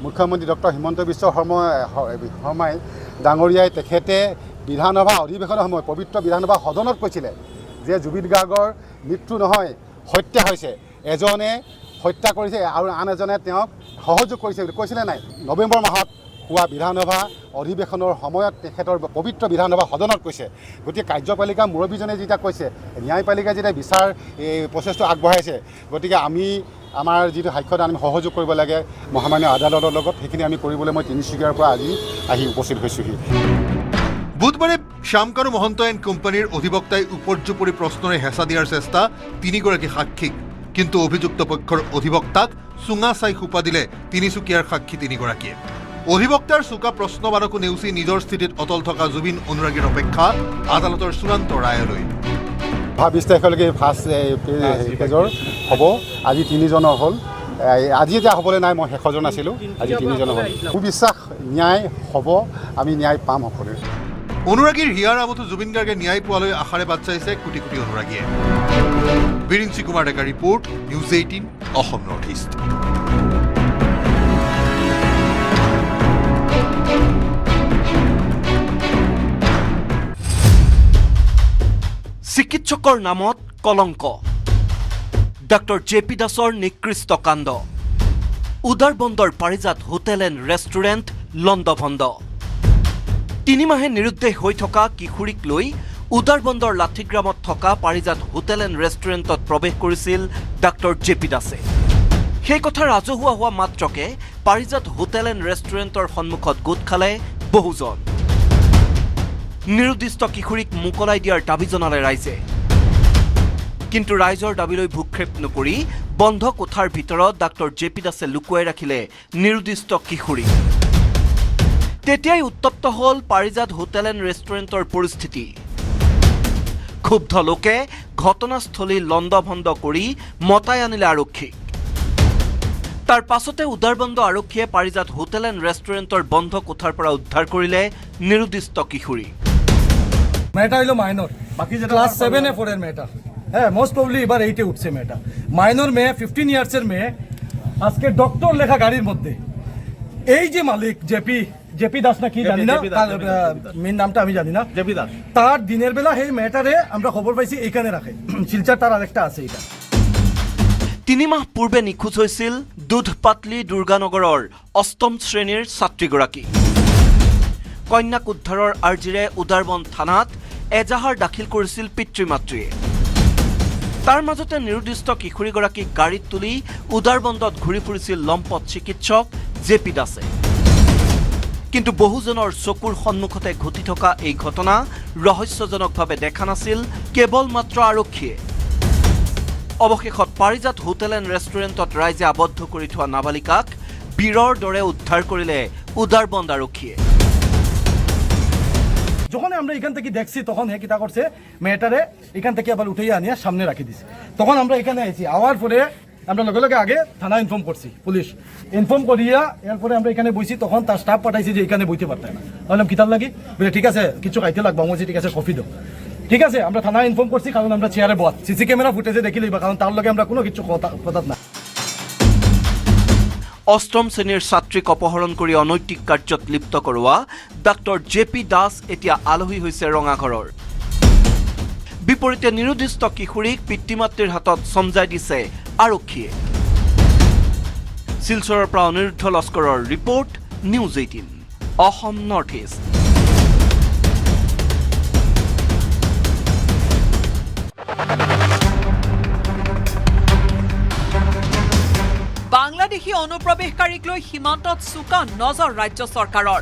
মুখ্যমন্ত্ৰী ডক্টৰ হিমন্ত বিশ্ব শৰ্মাই ডাঙৰীয়াই তেখেতে বিধানসভা অধিৱেশনৰ সময়ত পবিত্ৰ বিধানসভা সদনত কৈছিলে যে জুবিন গাৰ্গৰ মৃত্যু নহয়, হত্যা হৈছে, এজনে হত্যা কৰিছে আৰু আন এজনে তেওঁক সহযোগ কৰিছে বুলি কৈছিলে নাই। নৱেম্বৰ মাহত হোৱা বিধানসভা অধিৱেশনৰ সময়ত তেখেতৰ পবিত্ৰ বিধানসভা সদনত কৈছে। গতিকে কাৰ্যপালিকা মুৰব্বীজনে যেতিয়া কৈছে, ন্যায়পালিকাই যেতিয়া বিচাৰ এই প্ৰচেছটো আগবঢ়াইছে, গতিকে আমাৰ যিটো সাক্ষ্যদান আমি সহযোগ কৰিব লাগে মহামান্য আদালতৰ লগত, সেইখিনি আমি কৰিবলৈ মই তিনিচুকীয়াৰ পৰা আজি আহি উপস্থিত হৈছোহি। বুধবাৰে শ্যামকানু মহন্ত এণ্ড কোম্পানীৰ অধিবক্তাই উপৰ্যুপৰি প্ৰশ্নৰে হেঁচা দিয়াৰ চেষ্টা তিনিগৰাকী সাক্ষীক, কিন্তু অভিযুক্ত পক্ষৰ অধিবক্তাক চুঙা চাই সোপা দিলে তিনিচুকীয়াৰ সাক্ষী তিনিগৰাকীয়ে। অধিবক্তাৰ চোকা প্ৰশ্নবাদকো নেওচি নিজৰ স্থিতিত অটল থকা জুবিন অনুৰাগীৰ অপেক্ষা আদালতৰ চূড়ান্ত ৰায়লৈ। 20 তাৰিখলৈকে ফাৰ্ষ্ট পেজৰ হ'ব। আজি 3জনৰ হ'ল। আজি এতিয়া হ'বলৈ নাই, মই শেষজন আছিলোঁ, আজি 3জনৰ হ'ল। মোৰ বিশ্বাস ন্যায় হ'ব, আমি ন্যায় পাম সকলোৱে। অনুৰাগীৰ হিয়াৰ আমঠু জুবিন গাৰ্গে ন্যায় পোৱালৈ আশাৰে বাট চাইছে কোটি কোটি অনুৰাগীয়ে। বিৰিঞ্চি কুমাৰ ডেকাৰ report, news 18 Assam north east. চিকিৎসকৰ নামত কলংক, ডক্টৰ জে.পি. দাসৰ নিকৃষ্ট কাণ্ড, উদাৰবন্দৰ পাৰিজাত হোটেল এণ্ড ৰেষ্টুৰেণ্ট লণ্ডভণ্ড। 3 মাহে নিৰুদ্দেশ হৈ থকা কিশোৰীক লৈ উদাৰবন্দৰ লাঠিগ্ৰামত থকা পাৰিজাত হোটেল এণ্ড ৰেষ্টুৰেণ্টত প্ৰৱেশ কৰিছিল ডক্টৰ জে.পি. দাসে। সেই কথা ৰাজহুৱা হোৱা মাত্ৰকে পাৰিজাত হোটেল এণ্ড ৰেষ্টুৰেণ্টৰ সন্মুখত গোট খালে বহুজন। নিৰুদ্দিষ্ট কিশোৰীক মোকলাই দিয়াৰ দাবী জনালে ৰাইজে, কিন্তু ৰাইজৰ দাবীলৈ ভূক্ষেপ নকৰি বন্ধ কোঠাৰ ভিতৰত ডক্টৰ জে.পি. দাসে লুকুৱাই ৰাখিলে নিৰুদ্দিষ্ট কিশোৰী। তেতিয়াই উত্তপ্ত হ'ল পাৰিজাত হোটেল এণ্ড ৰেষ্টুৰেণ্টৰ পৰিস্থিতি। ক্ষুব্ধ লোকে ঘটনাস্থলী লণ্ডভণ্ড কৰি মতাই আনিলে আৰক্ষীক। তাৰ পাছতে উদাৰবন্দ আৰক্ষীয়ে পাৰিজাত হোটেল এণ্ড ৰেষ্টুৰেণ্টৰ বন্ধ কোঠাৰ পৰা উদ্ধাৰ কৰিলে নিৰুদ্দিষ্ট কিশোৰী। মেয়েটা হলো মাইনর, বাকি যেটা ক্লাস 7 এ 4 এর মেয়েটা, হ্যাঁ মোস্ট প্রবলি এবার 8 এ উঠছে মেয়েটা। মাইনর মেয়ে 15 ইয়ার্সের মেয়ে, আজকে ডক্টর লেখা গাড়ির মধ্যে এই যে মালিক জেপি দাস না কি জানি না, মেন নামটা আমি জানি না, জেপি দাস, তার দিনের বেলা এই মেয়েটারে আমরা খবর পাইছি এইখানে রাখে, শিলচর তার আরেকটা আছে। এটা 3 মাহ পূৰ্বে নিখোজ হৈছিল দুধপাতলি দুৰ্গানগৰৰ 8ম শ্ৰেণীৰ ছাত্ৰীগৰাকী। কন্যাক উদ্ধাৰৰ আৰ্জিৰে উদাৰবন থানাত এজাহাৰ দাখিল কৰিছিল পিতৃ মাতৃয়ে। তাৰ মাজতে নিৰুদ্দিষ্ট কিশোৰীগৰাকীক গাড়ীত তুলি উদাৰবন্দত ঘূৰি ফুৰিছিল লম্পট চিকিৎসক জেপি দাসে। কিন্তু বহুজনৰ চকুৰ সন্মুখতে ঘটি থকা এই ঘটনা ৰহস্যজনকভাৱে দেখা নাছিল কেৱল মাত্ৰ আৰক্ষীয়ে। অৱশেষত পাৰিজাত হোটেল এণ্ড ৰেষ্টুৰেণ্টত ৰাইজে আবদ্ধ কৰি থোৱা নাবালিকাক বীৰৰ দৰে উদ্ধাৰ কৰিলে উদাৰবন্দ আৰক্ষীয়ে। যখন আমরা এখান থেকে দেখছি তখন হে কিতা করছে মেয়েটারে এখান থেকে আবার উঠাইয়া আনিয়া সামনে রাখি দিছে। তখন আমরা এখানে আইছি, আওয়ার পরে আমরা লগে লগে আগে থানা ইনফর্ম করছি, পুলিশ ইনফর্ম করিয়া এরপরে আমরা এখানে বইছি। তখন তার স্টাফ পাঠাইছি যে এখানে বইতে পারতাম না। বললাম কিতাব লাগি, বলে ঠিক আছে কিছু খাইতে লাগবো। আমি ঠিক আছে কফি দাও। ঠিক আছে আমরা থানা ইনফর্ম করছি, কারণ আমরা চেয়ারে বস সিসি ক্যামেরা ফুটেজে দেখি লইবা, কারণ তার লগে আমরা কোনো কিছু কথা না। অষ্টম শ্ৰেণীৰ ছাত্ৰীক অপহৰণ কৰি অনৈতিক কাৰ্যত লিপ্ত কৰোৱা ডাক্তৰ জেপি দাস এতিয়া আলহী হৈছে ৰঙাঘৰৰ। বিপৰীতে নিৰুদ্দিষ্ট কিশোৰীক পিতৃ মাতৃৰ হাতত চমজাই দিছে আৰক্ষীয়ে। শিলচৰৰ পৰা অনিৰুদ্ধ লস্কৰৰ report, news 18 Assam north east. Bangladeshi অনুপ্ৰৱেশকাৰীক লৈ সীমান্তত চোকা নজৰ ৰাজ্য চৰকাৰৰ।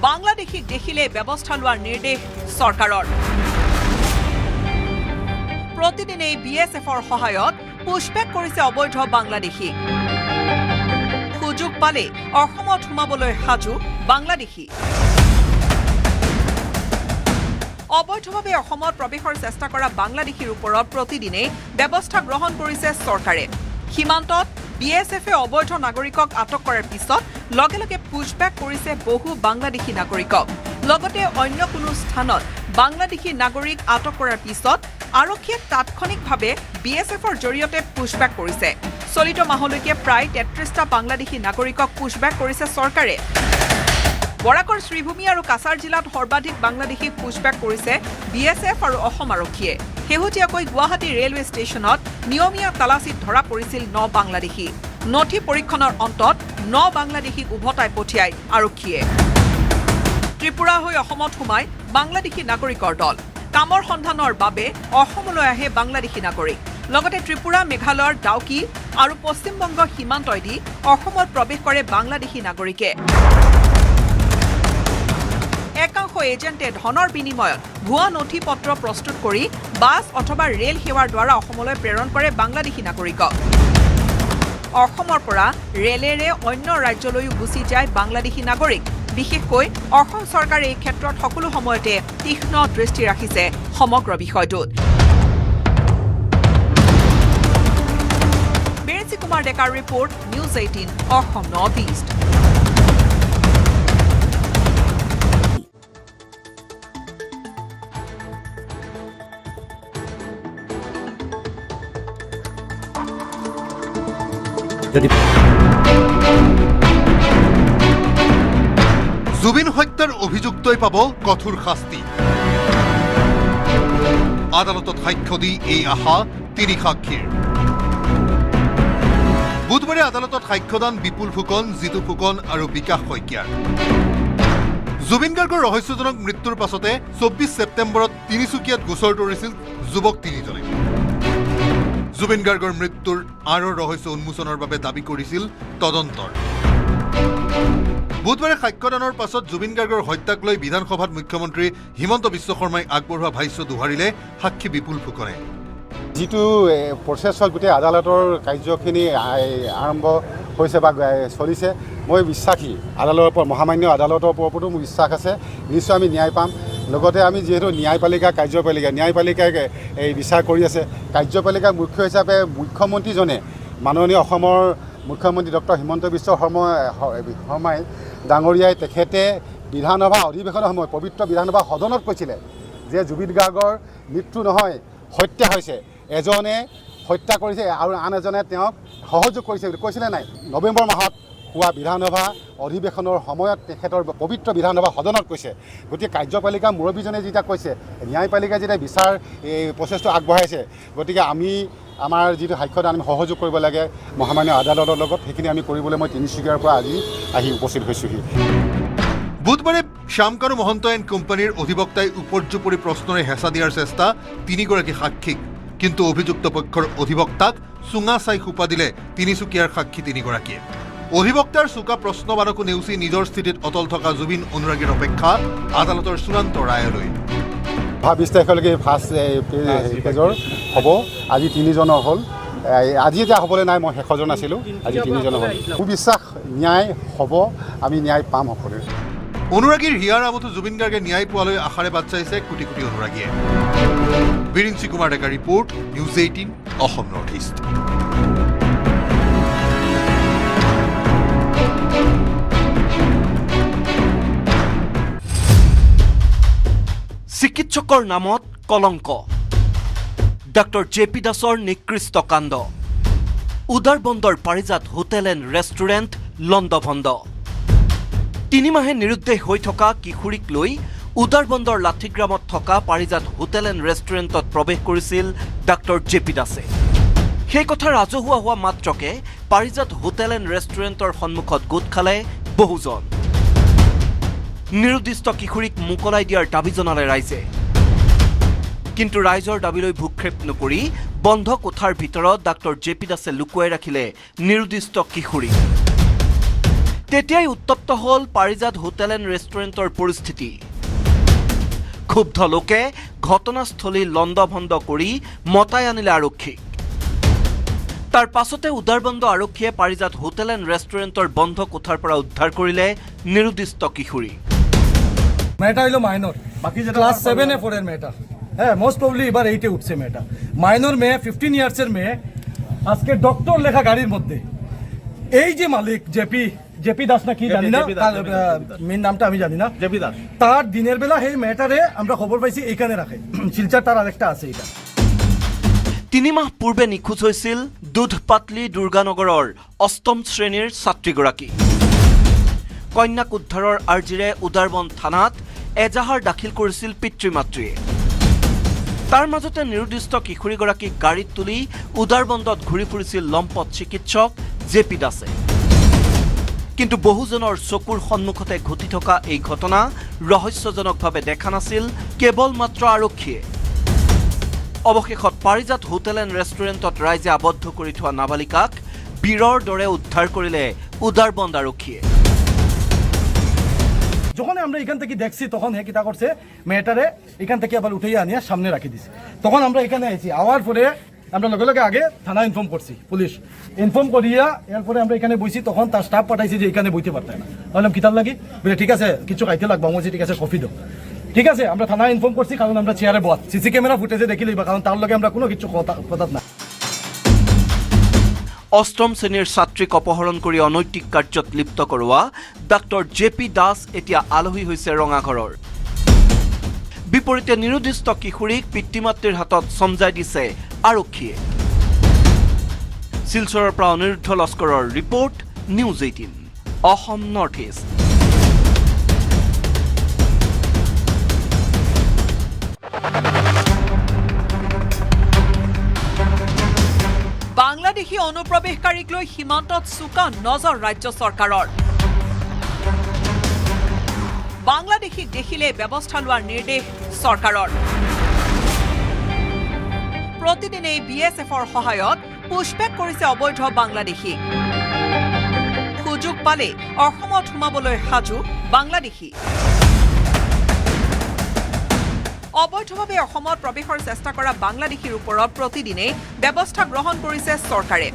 বাংলাদেশীক দেখিলে ব্যৱস্থা লোৱাৰ নিৰ্দেশ চৰকাৰৰ। প্ৰতিদিনেই বিএছএফৰ সহায়ত পুছবেক কৰিছে অবৈধ বাংলাদেশী। সুযোগ পালে অসমত সোমাবলৈ সাজু বাংলাদেশী। অবৈধভাৱে অসমত প্ৰৱেশৰ চেষ্টা কৰা বাংলাদেশীৰ ওপৰত প্ৰতিদিনে ব্যৱস্থা গ্ৰহণ কৰিছে চৰকাৰে। সীমান্তত বিএছএফে অবৈধ নাগৰিকক আটক কৰাৰ পিছত লগে লগে পুছবেক কৰিছে বহু বাংলাদেশী নাগৰিকক। লগতে অন্য কোনো স্থানত বাংলাদেশী নাগৰিক আটক কৰাৰ পিছত আৰক্ষীয়ে তাৎক্ষণিকভাৱে বিএছএফৰ জৰিয়তে পুছবেক কৰিছে। চলিত মাহলৈকে প্ৰায় ৩৩টা বাংলাদেশী নাগৰিকক পুছবেক কৰিছে চৰকাৰে। বৰাকৰ শ্ৰীভূমি আৰু কাছাৰ জিলাত সৰ্বাধিক বাংলাদেশীক পুছবেক কৰিছে বিএছএফ আৰু অসম আৰক্ষীয়ে। শেহতীয়াকৈ গুৱাহাটী ৰেলৱে ষ্টেচনত নিয়মীয়া তালাচীত ধৰা পৰিছিল ৯ বাংলাদেশী। নথি পৰীক্ষণৰ অন্তত ৯ বাংলাদেশীক উভতাই পঠিয়ায় আৰক্ষীয়ে। ত্ৰিপুৰা হৈ অসমত সোমাই বাংলাদেশী নাগৰিকৰ দল। কামৰ সন্ধানৰ বাবে অসমলৈ আহে বাংলাদেশী নাগৰিক। লগতে ত্ৰিপুৰা, মেঘালয়ৰ ডাউকি আৰু পশ্চিমবংগ সীমান্তইদি অসমত প্ৰৱেশ কৰে বাংলাদেশী নাগৰিকে। একাংশ এজেণ্টে ধনৰ বিনিময়ত ভুৱা নথি পত্ৰ প্ৰস্তুত কৰি বাছ অথবা ৰেল সেৱাৰ দ্বাৰা অসমলৈ প্ৰেৰণ কৰে বাংলাদেশী নাগৰিকক। অসমৰ পৰা ৰেলেৰে অন্য ৰাজ্যলৈও গুচি যায় বাংলাদেশী নাগৰিক। বিশেষকৈ অসম চৰকাৰে এই ক্ষেত্ৰত সকলো সময়তে তীক্ষ্ণ দৃষ্টি ৰাখিছে সমগ্ৰ বিষয়টোত। বেৰেঞ্চি কুমাৰ ডেকাৰ report, news 18 Assam north east. Zubeen হত্যাৰ অভিযুক্তই পাব কঠোৰ শাস্তি। আদালতত সাক্ষ্য দি এই আশা 3 সাক্ষীৰ। বুধবাৰে আদালতত সাক্ষ্যদান বিপুল ফুকন, জিতু ফুকন আৰু বিকাশ শইকীয়াৰ। জুবিন গাৰ্গৰ ৰহস্যজনক মৃত্যুৰ পাছতে 24 ছেপ্টেম্বৰত তিনিচুকীয়াত গোচৰ তৰিছিল যুৱক 3জনে। জুবিন গাৰ্গৰ মৃত্যুৰ আঁৰৰ ৰহস্য উন্মোচনৰ বাবে দাবী কৰিছিল তদন্তৰ। বুধবাৰে সাক্ষ্যদানৰ পাছত জুবিন গাৰ্গৰ হত্যাক লৈ বিধানসভাত মুখ্যমন্ত্ৰী হিমন্ত বিশ্ব শৰ্মাই আগবঢ়োৱা ভাষ্য দোহাৰিলে সাক্ষী বিপুল ফুকনে। যিটো প্ৰচেছ হ'ল, গোটেই আদালতৰ কাৰ্যখিনি আৰম্ভ হৈছে বা চলিছে, মই বিশ্বাসী আদালতৰ ওপৰত, মহামান্য আদালতৰ ওপৰতো মোৰ বিশ্বাস আছে, নিশ্চয় আমি ন্যায় পাম। লগতে আমি যিহেতু ন্যায়পালিকা, ন্যায়পালিকাই এই বিচাৰ কৰি আছে। কাৰ্যপালিকাৰ মুখ্য হিচাপে মুখ্যমন্ত্ৰীজনে, মাননীয় অসমৰ মুখ্যমন্ত্ৰী ডক্টৰ হিমন্ত বিশ্ব শৰ্মাই ডাঙৰীয়াই তেখেতে বিধানসভা অধিৱেশনৰ সময়ত পবিত্ৰ বিধানসভা সদনত কৈছিলে যে জুবিন গাৰ্গৰ মৃত্যু নহয়, হত্যা হৈছে। এজনে হত্যা কৰিছে আৰু আন এজনে তেওঁক সহযোগ কৰিছে বুলি কৈছিলে নাই? নৱেম্বৰ মাহত হোৱা বিধানসভা অধিৱেশনৰ সময়ত তেখেতৰ পবিত্ৰ বিধানসভা সদনত কৈছে। গতিকে কাৰ্যপালিকা মুৰব্বীজনে যেতিয়া কৈছে, ন্যায়পালিকাই যেতিয়া বিচাৰ এই প্ৰচেছটো আগবঢ়াইছে, গতিকে আমাৰ যিটো সাক্ষ্যদান আমি সহযোগ কৰিব লাগে মহামান্য আদালতৰ লগত, সেইখিনি আমি কৰিবলৈ মই তিনিচুকীয়াৰ পৰা আজি আহি উপস্থিত হৈছোহি। বুধবাৰে শ্যামকানু মহন্ত এণ্ড কোম্পানীৰ অধিবক্তাই উপৰ্যুপৰি প্ৰশ্নৰে হেঁচা দিয়াৰ চেষ্টা তিনিগৰাকী সাক্ষীক, কিন্তু অভিযুক্ত পক্ষৰ অধিবক্তাক চুঙা চাই সোপা দিলে তিনিচুকীয়াৰ সাক্ষী তিনিগৰাকীয়ে। অধিবক্তাৰ চোকা প্ৰশ্নবাদকো নেওচি নিজৰ স্থিতিত অটল থকা জুবিন অনুৰাগীৰ অপেক্ষা আদালতৰ চূড়ান্ত ৰায়লৈ। 20 তাৰিখলৈকে ফাৰ্ষ্ট পেজৰ হ'ব। আজি 3জনৰ হ'ল। আজি এতিয়া হ'বলৈ নাই, মই শেষজন আছিলোঁ, আজি 3জন হ'ল। মোৰ বিশ্বাস ন্যায় হ'ব, আমি ন্যায় পাম সকলোৱে। অনুৰাগীৰ হিয়াৰ আমঠু জুবিন গাৰ্গে ন্যায় পোৱালৈ আশাৰে বাট চাইছে কোটি কোটি অনুৰাগীয়ে। Biranchi Kumar Deka report, news 18 Assam north east. চিকিৎসকৰ নামত কলংক, ডক্টৰ JP দাসৰ নিকৃষ্ট কাণ্ড, উদাৰবন্দৰ পাৰিজাত হোটেল এণ্ড ৰেষ্টুৰেণ্ট লণ্ডভণ্ড। 3 মাহে নিৰুদ্দেশ হৈ থকা কিশোৰীক লৈ উদাৰবন্দৰ লাঠিগ্ৰামত থকা পাৰিজাত হোটেল এণ্ড ৰেষ্টুৰেণ্টত প্ৰৱেশ কৰিছিল ডক্টৰ JP দাসে। সেই কথা ৰাজহুৱা হোৱা মাত্ৰকে পাৰিজাত হোটেল এণ্ড ৰেষ্টুৰেণ্টৰ সন্মুখত গোট খালে বহুজন। নিৰুদ্দিষ্ট কিশোৰীক মোকলাই দিয়াৰ দাবী জনালে ৰাইজে, কিন্তু ৰাইজৰ দাবীলৈ ভূক্ষেপ নকৰি বন্ধ কোঠাৰ ভিতৰত ডক্টৰ JP দাসে লুকুৱাই ৰাখিলে নিৰুদ্দিষ্ট কিশোৰী। তেতিয়াই উত্তপ্ত হ'ল পাৰিজাত হোটেল এণ্ড ৰেষ্টুৰেণ্টৰ পৰিস্থিতি। ক্ষুব্ধ লোকে ঘটনাস্থলী লণ্ডভণ্ড কৰি মতাই আনিলে আৰক্ষীক। তাৰ পাছতে উদাৰবন্দ আৰক্ষীয়ে পাৰিজাত হোটেল এণ্ড ৰেষ্টুৰেণ্টৰ বন্ধ কোঠাৰ পৰা উদ্ধাৰ কৰিলে নিৰুদ্দিষ্ট কিশোৰী। মেয়েটা হলো মাইনর, বাকি যেটা ক্লাস 7 এ পড়েন মেয়েটা, হ্যাঁ মোস্ট প্রবলি এবার 8 এ উঠছে মেয়েটা। মাইনর মেয়ে, 15 ইয়ার্সের মেয়ে, আজকে ডক্টর লেখা গাড়ির মধ্যে এই যে মালিক জেপি দাস না কি জানি না, তার মেন নামটা আমি জানি না, জেপি দাস, তার দিনের বেলা সেই মেয়েটারে আমরা খবর পাইছি এইখানে রাখে, শিলচর তার আরেকটা আছে। এটা 3 মাহ পূৰ্বে নিখোজ হৈছিল দুধপাতলি দুৰ্গানগৰৰ 8ম শ্ৰেণীৰ ছাত্ৰীগৰাকী। কন্যাক উদ্ধাৰৰ আৰ্জিৰে উদাৰবন থানাত এজাহাৰ দাখিল কৰিছিল পিতৃ মাতৃয়ে। তাৰ মাজতে নিৰুদ্দিষ্ট কিশোৰীগৰাকীক গাড়ীত তুলি উদাৰবন্দত ঘূৰি ফুৰিছিল লম্পট চিকিৎসক JP দাসে। কিন্তু বহুজনৰ চকুৰ সন্মুখতে ঘটি থকা এই ঘটনা ৰহস্যজনকভাৱে দেখা নাছিল কেৱল মাত্ৰ আৰক্ষীয়ে। অৱশেষত পাৰিজাত হোটেল এণ্ড ৰেষ্টুৰেণ্টত ৰাইজে আবদ্ধ কৰি থোৱা নাবালিকাক বীৰৰ দৰে উদ্ধাৰ কৰিলে উদাৰবন্দ আৰক্ষীয়ে। যখন আমরা এখান থেকে দেখছি তখন হে কিতা করছে, মেয়েটারে এখান থেকে আবার উঠাইয়া আনিয়া সামনে রাখি দিছে। তখন আমরা এখানে আইছি, আওয়ার পরে আমরা লগে লগে আগে থানা ইনফর্ম করছি, পুলিশ ইনফর্ম করিয়া এরপরে আমরা এখানে বইছি। তখন তার স্টাফ পাঠাইছি যে এখানে বইতে পারতাম না। বললাম কিতাব লাগি, বলে ঠিক আছে কিছু খাইতে লাগবে, আমি বলছি ঠিক আছে কফি দাও। ঠিক আছে, আমরা থানা ইনফর্ম করছি, কারণ আমরা চেয়ারে বস, সিসি ক্যামেরা ফুটেজে দেখি লইবা, কারণ তার লগে আমরা কোনো কিছু কথা না। 8ম শ্ৰেণীৰ ছাত্ৰীক অপহৰণ কৰি অনৈতিক কাৰ্যত লিপ্ত কৰোৱা ডক্টৰ JP দাস এতিয়া আলহী হৈছে ৰঙাঘৰৰ। বিপৰীতে নিৰুদ্দিষ্ট কিশোৰীক পিতৃ মাতৃৰ হাতত চমজাই দিছে আৰক্ষীয়ে। শিলচৰৰ পৰা অনিৰুদ্ধ লস্কৰৰ report, news 18 Assam north east. Bangladeshi অনুপ্ৰৱেশকাৰীক লৈ সীমান্তত চোকা নজৰ ৰাজ্য চৰকাৰৰ। বাংলাদেশীক দেখিলে ব্যৱস্থা লোৱাৰ নিৰ্দেশ চৰকাৰৰ। প্ৰতিদিনে BSFৰ সহায়ত পুছবেক কৰিছে অবৈধ বাংলাদেশী। সুযোগ পালে অসমত সোমাবলৈ সাজু বাংলাদেশী। অবৈধভাৱে অসমত প্ৰৱেশৰ চেষ্টা কৰা বাংলাদেশীৰ ওপৰত প্ৰতিদিনে ব্যৱস্থা গ্ৰহণ কৰিছে চৰকাৰে।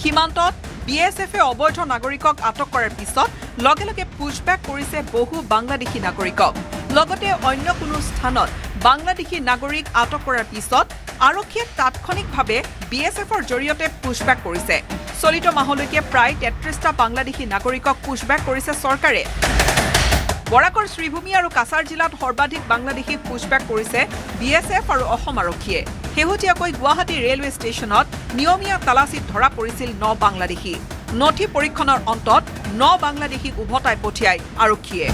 সীমান্তত BSFে অবৈধ নাগৰিকক আটক কৰাৰ পিছত লগে লগে পুছবেক কৰিছে বহু বাংলাদেশী নাগৰিকক। লগতে অন্য কোনো স্থানত বাংলাদেশী নাগৰিক আটক কৰাৰ পিছত আৰক্ষীয়ে তাৎক্ষণিকভাৱে BSFৰ জৰিয়তে পুছবেক কৰিছে। চলিত মাহলৈকে প্ৰায় 33টা বাংলাদেশী নাগৰিকক পুছবেক কৰিছে চৰকাৰে। বৰাকৰ শ্ৰীভূমি আৰু কাছাৰ জিলাত সৰ্বাধিক বাংলাদেশী পুছবেক কৰিছে BSF আৰু অসম আৰক্ষীয়ে। শেহতীয়াকৈ গুৱাহাটী ৰেলৱে ষ্টেচনত নিয়মীয়া তালাচীত ধৰা পৰিছিল 9 বাংলাদেশী। নথি পৰীক্ষণৰ অন্তত 9 বাংলাদেশীক উভতাই পঠিয়ায় আৰক্ষীয়ে।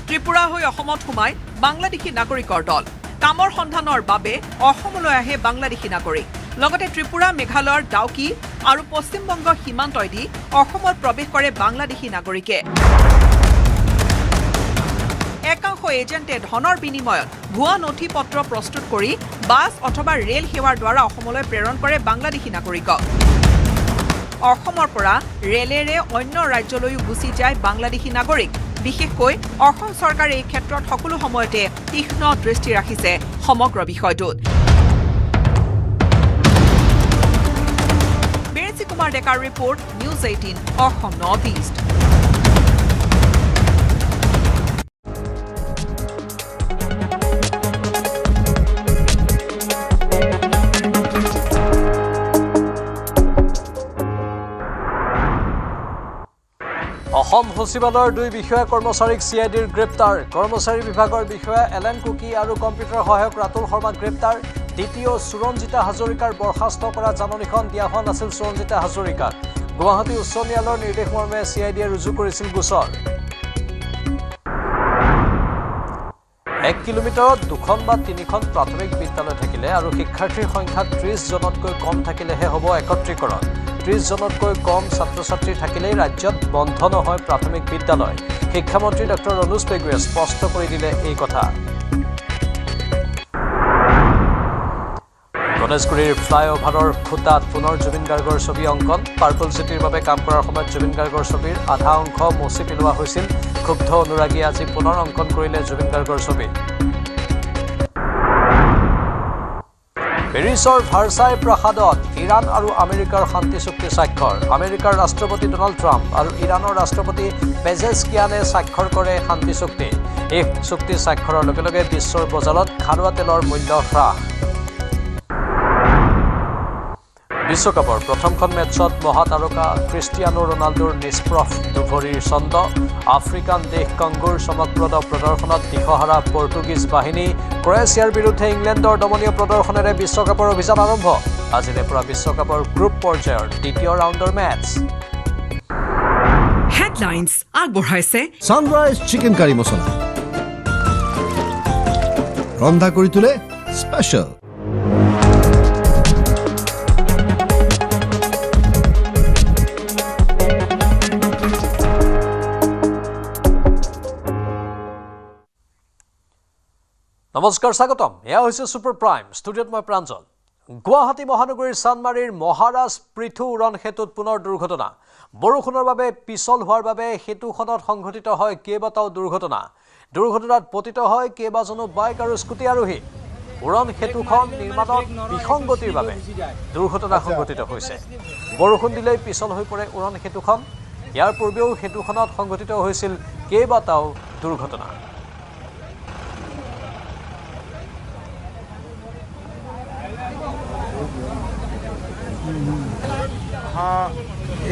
ত্ৰিপুৰা হৈ অসমত সোমাই বাংলাদেশী নাগৰিকৰ দল। কামৰ সন্ধানৰ বাবে অসমলৈ আহে বাংলাদেশী নাগৰিক। লগতে ত্ৰিপুৰা, মেঘালয়ৰ ডাউকি আৰু পশ্চিমবংগৰ সীমান্তইদি অসমত প্ৰৱেশ কৰে বাংলাদেশী নাগৰিকে। একাংশ এজেণ্টে ধনৰ বিনিময়ত ভুৱা নথি পত্ৰ প্ৰস্তুত কৰি বাছ অথবা ৰেল সেৱাৰ দ্বাৰা অসমলৈ প্ৰেৰণ কৰে বাংলাদেশী নাগৰিকক অসমৰ পৰা ৰেলেৰে অন্য ৰাজ্যলৈও গুচি যায় বাংলাদেশী নাগৰিক বিশেষকৈ অসম চৰকাৰে এই ক্ষেত্ৰত সকলো সময়তে তীক্ষ্ণ দৃষ্টি ৰাখিছে সমগ্ৰ বিষয়টোত বেৰেচি কুমাৰ ডেকাৰ report news 18 Assam north east Assam সচিবালয়ৰ দুই বিষয়া কৰ্মচাৰীক চিআইডিৰ গ্ৰেপ্তাৰ কৰ্মচাৰী বিভাগৰ বিষয়া এলেন কুকি আৰু কম্পিউটাৰ সহায়ক ৰাতুল শৰ্মা গ্ৰেপ্তাৰ দ্বিতীয় সুৰঞ্জিতা হাজৰিকাৰ বৰখাস্ত কৰা জাননীখন দিয়া হোৱা নাছিল সুৰঞ্জিতা হাজৰিকাক গুৱাহাটী উচ্চ ন্যায়ালয়ৰ নিৰ্দেশ মৰ্মে চিআইডিয়ে ৰুজু কৰিছিল গোচৰ 1 কিলোমিটাৰত 2খন বা 3খন প্ৰাথমিক বিদ্যালয় থাকিলে আৰু শিক্ষাৰ্থীৰ সংখ্যা 30 জনতকৈ কম থাকিলেহে হ'ব একত্ৰীকৰণ 30 জনতকৈ কম ছাত্ৰ-ছাত্ৰী থাকিলেই ৰাজ্যত বন্ধ নহয় প্ৰাথমিক বিদ্যালয় শিক্ষামন্ত্ৰী ডক্টৰ অনুজ পেগুৱে স্পষ্ট কৰি দিলে এই কথা গণেশগুৰিৰ ফ্লাইঅভাৰৰ খুঁটাত পুনৰ জুবিন গাৰ্গৰ ছবি অংকন পাৰ্পল চিটিৰ বাবে কাম কৰাৰ সময়ত জুবিন গাৰ্গৰ ছবিৰ আধা অংশ মচি পেলোৱা হৈছিল ক্ষুব্ধ অনুৰাগীয়ে আজি পুনৰ অংকন কৰিলে জুবিন গাৰ্গৰ ছবি পেৰিছৰ ভাৰ্চাই প্ৰাসাদত ইৰাণ আৰু আমেৰিকাৰ শান্তি চুক্তি স্বাক্ষৰ আমেৰিকাৰ ৰাষ্ট্ৰপতি ডোনাল্ড ট্ৰাম্প আৰু ইৰাণৰ ৰাষ্ট্ৰপতি পেজেছকিয়ানে স্বাক্ষৰ কৰে শান্তি চুক্তি এই চুক্তি স্বাক্ষৰৰ লগে লগে বিশ্বৰ বজাৰত খাৰুৱা তেলৰ মূল্য হ্ৰাস বিশ্বকাপৰ প্ৰথমখন মেচত মহাতাৰকা ক্ৰিষ্টিয়ানো ৰনাল্ডোৰ নিষ্প্ৰভ দুভৰীৰ ছন্দ আফ্ৰিকান দেশ কংগোৰ চমকপ্ৰদ প্ৰদৰ্শনত দিশহাৰা পৰ্তুগীজ বাহিনী ক্ৰ'য়েছিয়াৰ বিৰুদ্ধে ইংলেণ্ডৰ দমনীয় প্ৰদৰ্শনেৰে বিশ্বকাপৰ অভিযান আৰম্ভ আজিৰে পৰা বিশ্বকাপৰ গ্ৰুপ পৰ্যায়ৰ দ্বিতীয় ৰাউণ্ডৰ মেচ হেডলাইন্স আগবঢ়াইছে সানৰাইজ চিকেন কাৰী মছলা ৰন্ধা কৰি তোলে স্পেচিয়েল নমস্কাৰ স্বাগতম এয়া হৈছে সুপাৰ প্ৰাইম ষ্টুডিঅ'ত মই প্ৰাঞ্জল গুৱাহাটী মহানগৰীৰ চানমাৰীৰ মহাৰাজ পৃথু উৰণ সেতুত পুনৰ দুৰ্ঘটনা বৰষুণৰ বাবে পিছল হোৱাৰ বাবে সেতুখনত সংঘটিত হয় কেইবাটাও দুৰ্ঘটনাত পতিত হয় কেইবাজনো বাইক আৰু স্কুটি আৰোহী উৰণ সেতুখন নিৰ্মাণত বিসংগতিৰ বাবে দুৰ্ঘটনা সংঘটিত হৈছে বৰষুণ দিলেই পিছল হৈ পৰে উৰণ সেতুখন ইয়াৰ পূৰ্বেও সেতুখনত সংঘটিত হৈছিল কেইবাটাও দুৰ্ঘটনা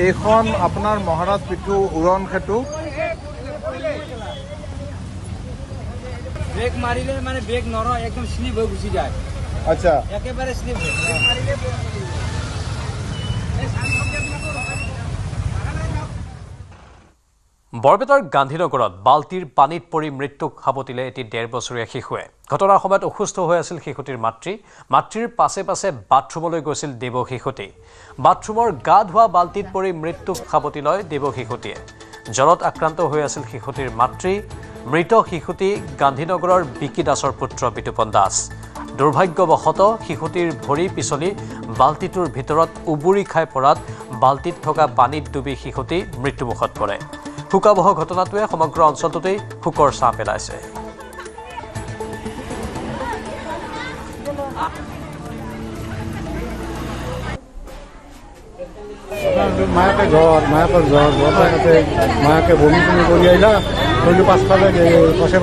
এইখন আপোনাৰ মহাৰাজ পিঠু উৰণ সেতু ব্ৰেক মাৰিলে মানে ব্ৰেক নৰয় একদম স্লিপ হৈ গুচি যায় আচ্ছা একেবাৰে স্লিপ হয় বৰপেটাৰ গান্ধীনগৰত বাল্টিৰ পানীত পৰি মৃত্যুক সাৱটিলে এটি 1.5 বছৰীয়া শিশুৱে ঘটনাৰ সময়ত অসুস্থ হৈ আছিল শিশুটিৰ মাতৃৰ পাছে পাছে বাথৰুমলৈ গৈছিল দেৱ শিশুটি বাথৰুমৰ গা ধোৱা বাল্টিত পৰি মৃত্যুক সাৱটি লয় দেৱ শিশুটিয়ে জ্বৰত আক্ৰান্ত হৈ আছিল শিশুটিৰ মাতৃ মৃত শিশুটি গান্ধীনগৰৰ বিকি দাসৰ পুত্ৰ বিতুপন দাস দুৰ্ভাগ্যবশতঃ শিশুটিৰ ভৰি পিছলি বাল্টিটোৰ ভিতৰত উবুৰি খাই পৰাত বাল্টিত থকা পানীত ডুবি শিশুটি মৃত্যুমুখত পৰে শোকাবহ ঘটনাটোৱে সমগ্ৰ অঞ্চলটোতেই শোকৰ ছাঁ পেলাইছে মায়াকে জ্বৰ মায়াকে বমি চমি কৰি আহিলা চলিটো পাছফালে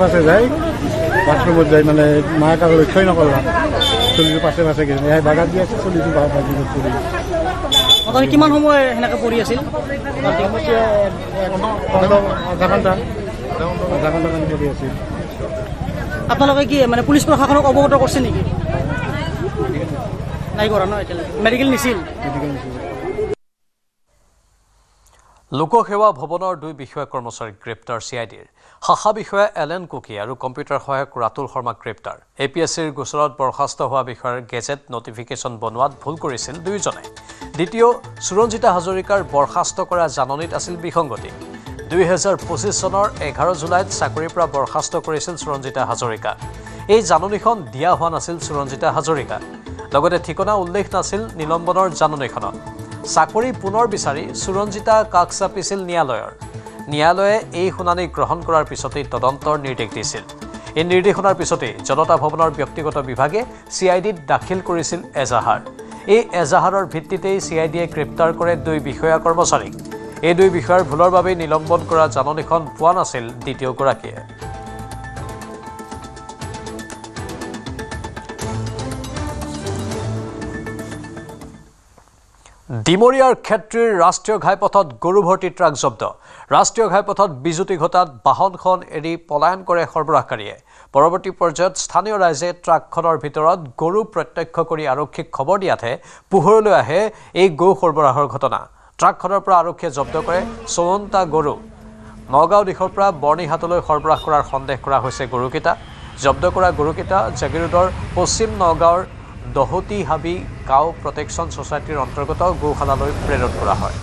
পাছে যায় বাথৰুমত যায় মানে মায়াক আৰু লক্ষ্যই নকৰলা চলিটো পাছে গৈছে এই বাগাত দি আছে চলিটো বাজি পৰি আপুনি কিমান সময় সেনেকৈ পৰি আছিল আধা ঘণ্টা পৰি আছিল আপোনালোকে কি মানে পুলিচ প্ৰশাসনক অৱগত কৰিছে নেকি নাই কৰা ন এতিয়ালৈকে মেডিকেল নিছিল লোকসেৱা ভৱনৰ দুই বিষয়া কৰ্মচাৰী গ্ৰেপ্তাৰ চিআইডিৰ শাখা বিষয়া এলেন কুকি আৰু কম্পিউটাৰ সহায়ক ৰাতুল শৰ্মা গ্ৰেপ্তাৰ এপিএছচিৰ গোচৰত বৰখাস্ত হোৱা বিষয়াৰ গেজেট নটিফিকেশ্যন বনোৱাত ভুল কৰিছিল দুয়োজনে দ্বিতীয় সুৰঞ্জিতা হাজৰিকাৰ বৰখাস্ত কৰা জাননীত আছিল বিসংগতি 2025 চনৰ 11 জুলাইত চাকৰিৰ পৰা বৰখাস্ত কৰিছিল সুৰঞ্জিতা হাজৰিকা। এই জাননীখন দিয়া হোৱা নাছিল সুৰঞ্জিতা হাজৰিকা। লগতে ঠিকনা উল্লেখ নাছিল নিলম্বনৰ জাননীখনত। চাকৰি পুনৰ বিচাৰি সুৰঞ্জিতা কাষ চাপিছিল ন্যায়ালয়ৰ। ন্যায়ালয়ে এই শুনানি গ্ৰহণ কৰাৰ পিছতেই তদন্তৰ নিৰ্দেশ দিছিল। এই নিৰ্দেশনাৰ পিছতেই জনতা ভৱনৰ ব্যক্তিগত বিভাগে CIDত দাখিল কৰিছিল এজাহাৰ। এই এজাহাৰৰ ভিত্তিতেই CIDয়ে গ্ৰেপ্তাৰ কৰে 2 বিষয়া কৰ্মচাৰীক। এই 2 বিষয়াৰ ভুলৰ বাবে নিলম্বন কৰা জাননীখন পোৱা নাছিল দ্বিতীয়গৰাকীয়ে। ডিমৰীয়াৰ ক্ষেত্ৰীৰ ৰাষ্ট্ৰীয় ঘাইপথত গৰু ভৰ্তি ট্ৰাক জব্দ। ৰাষ্ট্ৰীয় ঘাইপথত বিজুতি ঘটাত বাহনখন এৰি পলায়ন কৰে সৰবৰাহকাৰীয়ে। পৰৱৰ্তী পৰ্যায়ত স্থানীয় ৰাইজে ট্ৰাকখনৰ ভিতৰত গৰু প্ৰত্যক্ষ কৰি আৰক্ষীক খবৰ দিয়াতহে পোহৰলৈ আহে এই গো সৰবৰাহৰ ঘটনা। ট্ৰাকখনৰ পৰা আৰক্ষীয়ে জব্দ কৰে 54টা গৰু। নগাঁও দিশৰ পৰা বৰ্ণিহাটলৈ সৰবৰাহ কৰাৰ সন্দেহ কৰা হৈছে গৰুকেইটা। জব্দ কৰা গৰুকেইটা জাগিৰোডৰ পশ্চিম নগাঁৱৰ দহতি হাবি গাঁও প্ৰটেকশ্যন ছ'চাইটিৰ অন্তৰ্গত গৌশালালৈ প্ৰেৰণ কৰা হয়।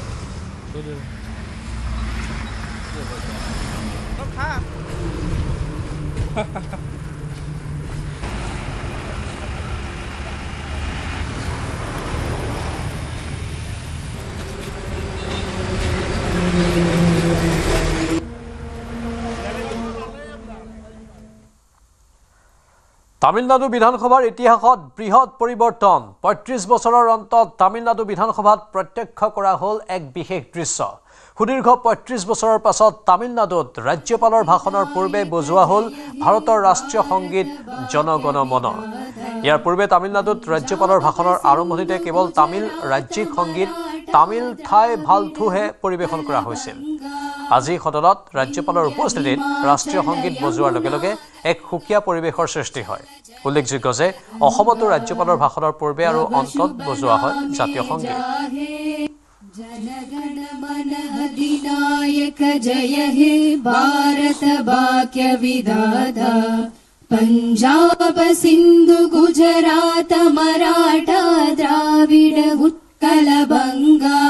তামিলনাডু বিধানসভাৰ ইতিহাসত বৃহৎ পৰিৱৰ্তন। 35 বছৰৰ অন্তত তামিলনাডু বিধানসভাত প্ৰত্যক্ষ কৰা হ'ল এক বিশেষ দৃশ্য। সুদীৰ্ঘ 35 বছৰৰ পাছত তামিলনাডুত ৰাজ্যপালৰ ভাষণৰ পূৰ্বে বজোৱা হ'ল ভাৰতৰ ৰাষ্ট্ৰীয় সংগীত জন গণ মন। ইয়াৰ পূৰ্বে তামিলনাডুত ৰাজ্যপালৰ ভাষণৰ আৰম্ভণিতে কেৱল তামিল ৰাজ্যিক সংগীত তামিল ঠাই ভালথুহে পৰিৱেশন কৰা হৈছিল। আজি সদনত ৰাজ্যপালৰ উপস্থিতিত ৰাষ্ট্ৰীয় সংগীত বজোৱাৰ লগে লগে এক সুকীয়া পৰিৱেশৰ সৃষ্টি হয়। উল্লেখযোগ্য যে অসমতো ৰাজ্যপালৰ ভাষণৰ পূৰ্বে আৰু অন্তত বজোৱা হয় জাতীয় সংগীত। जनगण मन अधिनायक जय हे भारत वाक्य विधाता पंजाब सिंधु गुजरात मराठा द्राविड उत्कल बंगा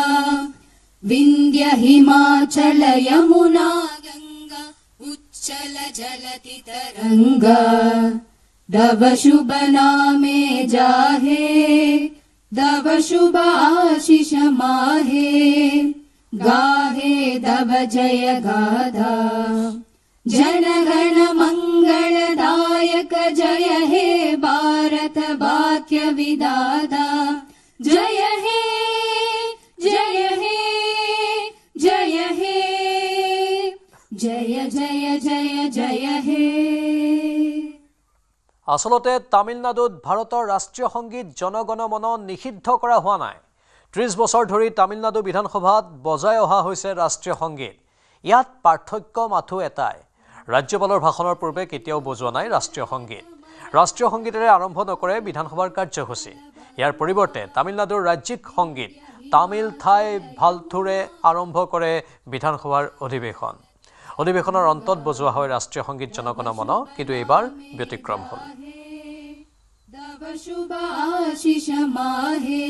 विंध्य हिमाचल यमुना गंगा उच्चल जलति तरंगा दव शुभ नामे जाहे दव शुभ आशीष माहे गाहे दव जय गाधा जनगण मंगलदायक जय हे भारत वाक्य विधाता जय हे जय हे जय हे जय जय जय जय हे। আসলতে তামিলনাডুত ভাৰতৰ ৰাষ্ট্ৰীয় সংগীত জনগণ মন নিষিদ্ধ কৰা হোৱা নাই। 30 বছৰ ধৰি তামিলনাডু বিধানসভাত বজাই অহা হৈছে ৰাষ্ট্ৰীয় সংগীত। ইয়াত পাৰ্থক্য মাথো এটাই, ৰাজ্যপালৰ ভাষণৰ পূৰ্বে কেতিয়াও বজোৱা নাই ৰাষ্ট্ৰীয় সংগীত। ৰাষ্ট্ৰীয় সংগীতেৰে আৰম্ভ নকৰে বিধানসভাৰ কাৰ্যসূচী। ইয়াৰ পৰিৱৰ্তে তামিলনাডুৰ ৰাজ্যিক সংগীত তামিল ঠাই ভালথুৰে আৰম্ভ কৰে বিধানসভাৰ অধিৱেশন। অধিৱেশনৰ অন্তত বজোৱা হয় ৰাষ্ট্ৰীয় সংগীত জনগণ মন, কিন্তু এইবাৰ ব্যতিক্ৰম হ'ল। दव शुभ आशीष माहे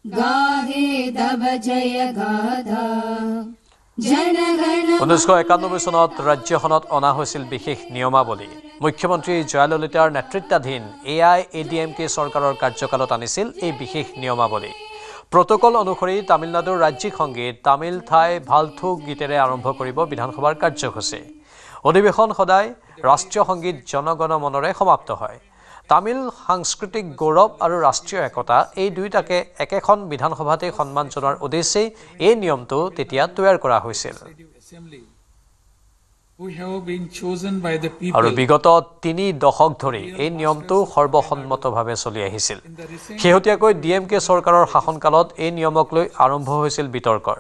गाहे दव जय गाधा जनगण। 1991 চনত ৰাজ্যখনত অনা হৈছিল বিশেষ নিয়মাৱলী। মুখ্যমন্ত্ৰী জয়াললিতাৰ নেতৃত্বাধীন AIADMK চৰকাৰৰ কাৰ্যকালত আনিছিল এই বিশেষ নিয়মাৱলী। প্ৰটকল অনুসৰি তামিলনাডুৰ ৰাজ্যিক সংগীত তামিল ঠাই ভালথু গীতেৰে আৰম্ভ কৰিব বিধানসভাৰ কাৰ্যসূচী। অধিৱেশন সদায় ৰাষ্ট্ৰীয় সংগীত জনগণ মনৰে সমাপ্ত হয়। তামিল সাংস্কৃতিক গৌৰৱ আৰু ৰাষ্ট্ৰীয় একতা এই দুয়োটাকে একেখন বিধানসভাতে সন্মান জনোৱাৰ উদ্দেশ্যেই এই নিয়মটো তেতিয়া তৈয়াৰ কৰা হৈছিল। আৰু বিগত 3 দশক ধৰি এই নিয়মটো সৰ্বসন্মতভাৱে চলি আহিছিল। শেহতীয়াকৈ DMK চৰকাৰৰ শাসনকালত এই নিয়মক লৈ আৰম্ভ হৈছিল বিতৰ্কৰ।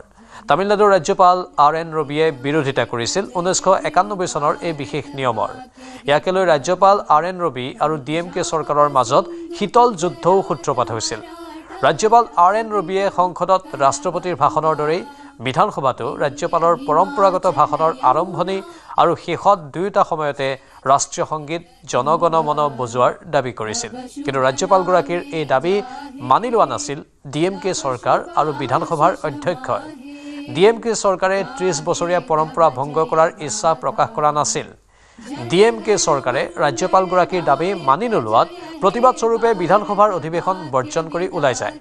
তামিলনাডুৰ ৰাজ্যপাল RN ৰবিয়ে বিৰোধিতা কৰিছিল 1991 চনৰ এই বিশেষ নিয়মৰ। ইয়াকে লৈ ৰাজ্যপাল RN ৰবি আৰু DMK চৰকাৰৰ মাজত শীতল যুদ্ধও সূত্ৰপাত হৈছিল। ৰাজ্যপাল RN ৰবিয়ে সংসদত ৰাষ্ট্ৰপতিৰ ভাষণৰ দৰেই বিধানসভাতো ৰাজ্যপালৰ পৰম্পৰাগত ভাষণৰ আৰম্ভণি আৰু শেষত দুয়োটা সময়তে ৰাষ্ট্ৰীয় সংগীত জনগণ মন বজোৱাৰ দাবী কৰিছিল। কিন্তু ৰাজ্যপালগৰাকীৰ এই দাবী মানি লোৱা নাছিল DMK চৰকাৰ আৰু বিধানসভাৰ অধ্যক্ষই। DMK চৰকাৰে 30 বছৰীয়া পৰম্পৰা ভংগ কৰাৰ ইচ্ছা প্ৰকাশ কৰা নাছিল। DMK চৰকাৰে ৰাজ্যপালগৰাকীৰ দাবী মানি নোলোৱাত প্ৰতিবাদ স্বৰূপে বিধানসভাৰ অধিৱেশন বৰ্জন কৰি ওলাই যায়।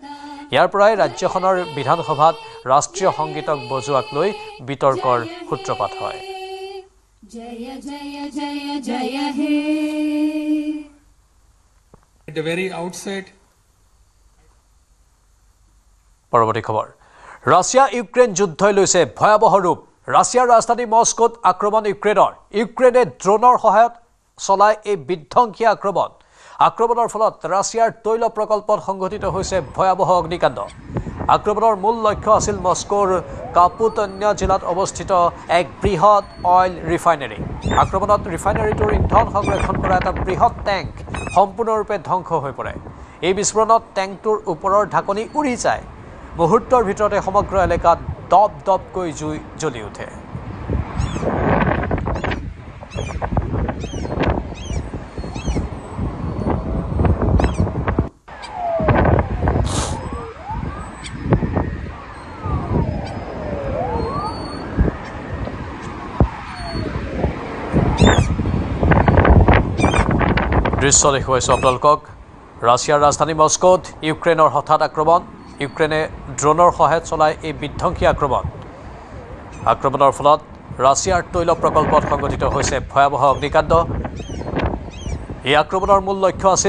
ইয়াৰ পৰাই ৰাজ্যখনৰ বিধানসভাত ৰাষ্ট্ৰীয় সংগীতক বজোৱাক লৈ বিতৰ্কৰ সূত্ৰপাত হয়। Jaya Jaya Jaya Jaya He. At the very outset, পৰৱৰ্তী খবৰ ৰাছিয়া ইউক্ৰেইন যুদ্ধই লৈছে ভয়াৱহ ৰূপ। ৰাছিয়াৰ ৰাজধানী মস্কোত আক্ৰমণ ইউক্ৰেইনে ড্ৰোনৰ সহায়ত চলাই এই বিধ্বংসী আক্ৰমণৰ ফলত ৰাছিয়াৰ তৈল প্ৰকল্পত সংঘটিত হৈছে ভয়াৱহ অগ্নিকাণ্ড। আক্ৰমণৰ মূল লক্ষ্য আছিল মস্কোৰ কাপুতন্য জিলাত অৱস্থিত এক বৃহৎ অইল ৰিফাইনাৰী। আক্ৰমণত ৰিফাইনাৰীটোৰ ইন্ধন সংৰক্ষণ কৰা এটা বৃহৎ টেংক সম্পূৰ্ণৰূপে ধ্বংস হৈ পৰে। এই বিস্ফোৰণত টেংকটোৰ ওপৰৰ ঢাকনি উৰি যায়। মুহূৰ্তৰ ভিতৰতে সমগ্ৰ এলেকাত দপ দপকৈ জুই জ্বলি উঠে। দৃশ্য দেখুৱাইছোঁ আপোনালোকক। ৰাছিয়াৰ ৰাজধানী মস্কোত ইউক্ৰেইনৰ হঠাৎ আক্ৰমণ। ইউক্ৰেইনে ড্ৰোনৰ সহায়ত চলাই এই বিধ্বংসী আক্ৰমণৰ ফলত ৰাছিয়াৰ তৈল প্ৰকল্পত সংঘটিত হৈছে ভয়াৱহ অগ্নিকাণ্ড। এই আক্ৰমণৰ মূল লক্ষ্য আছিল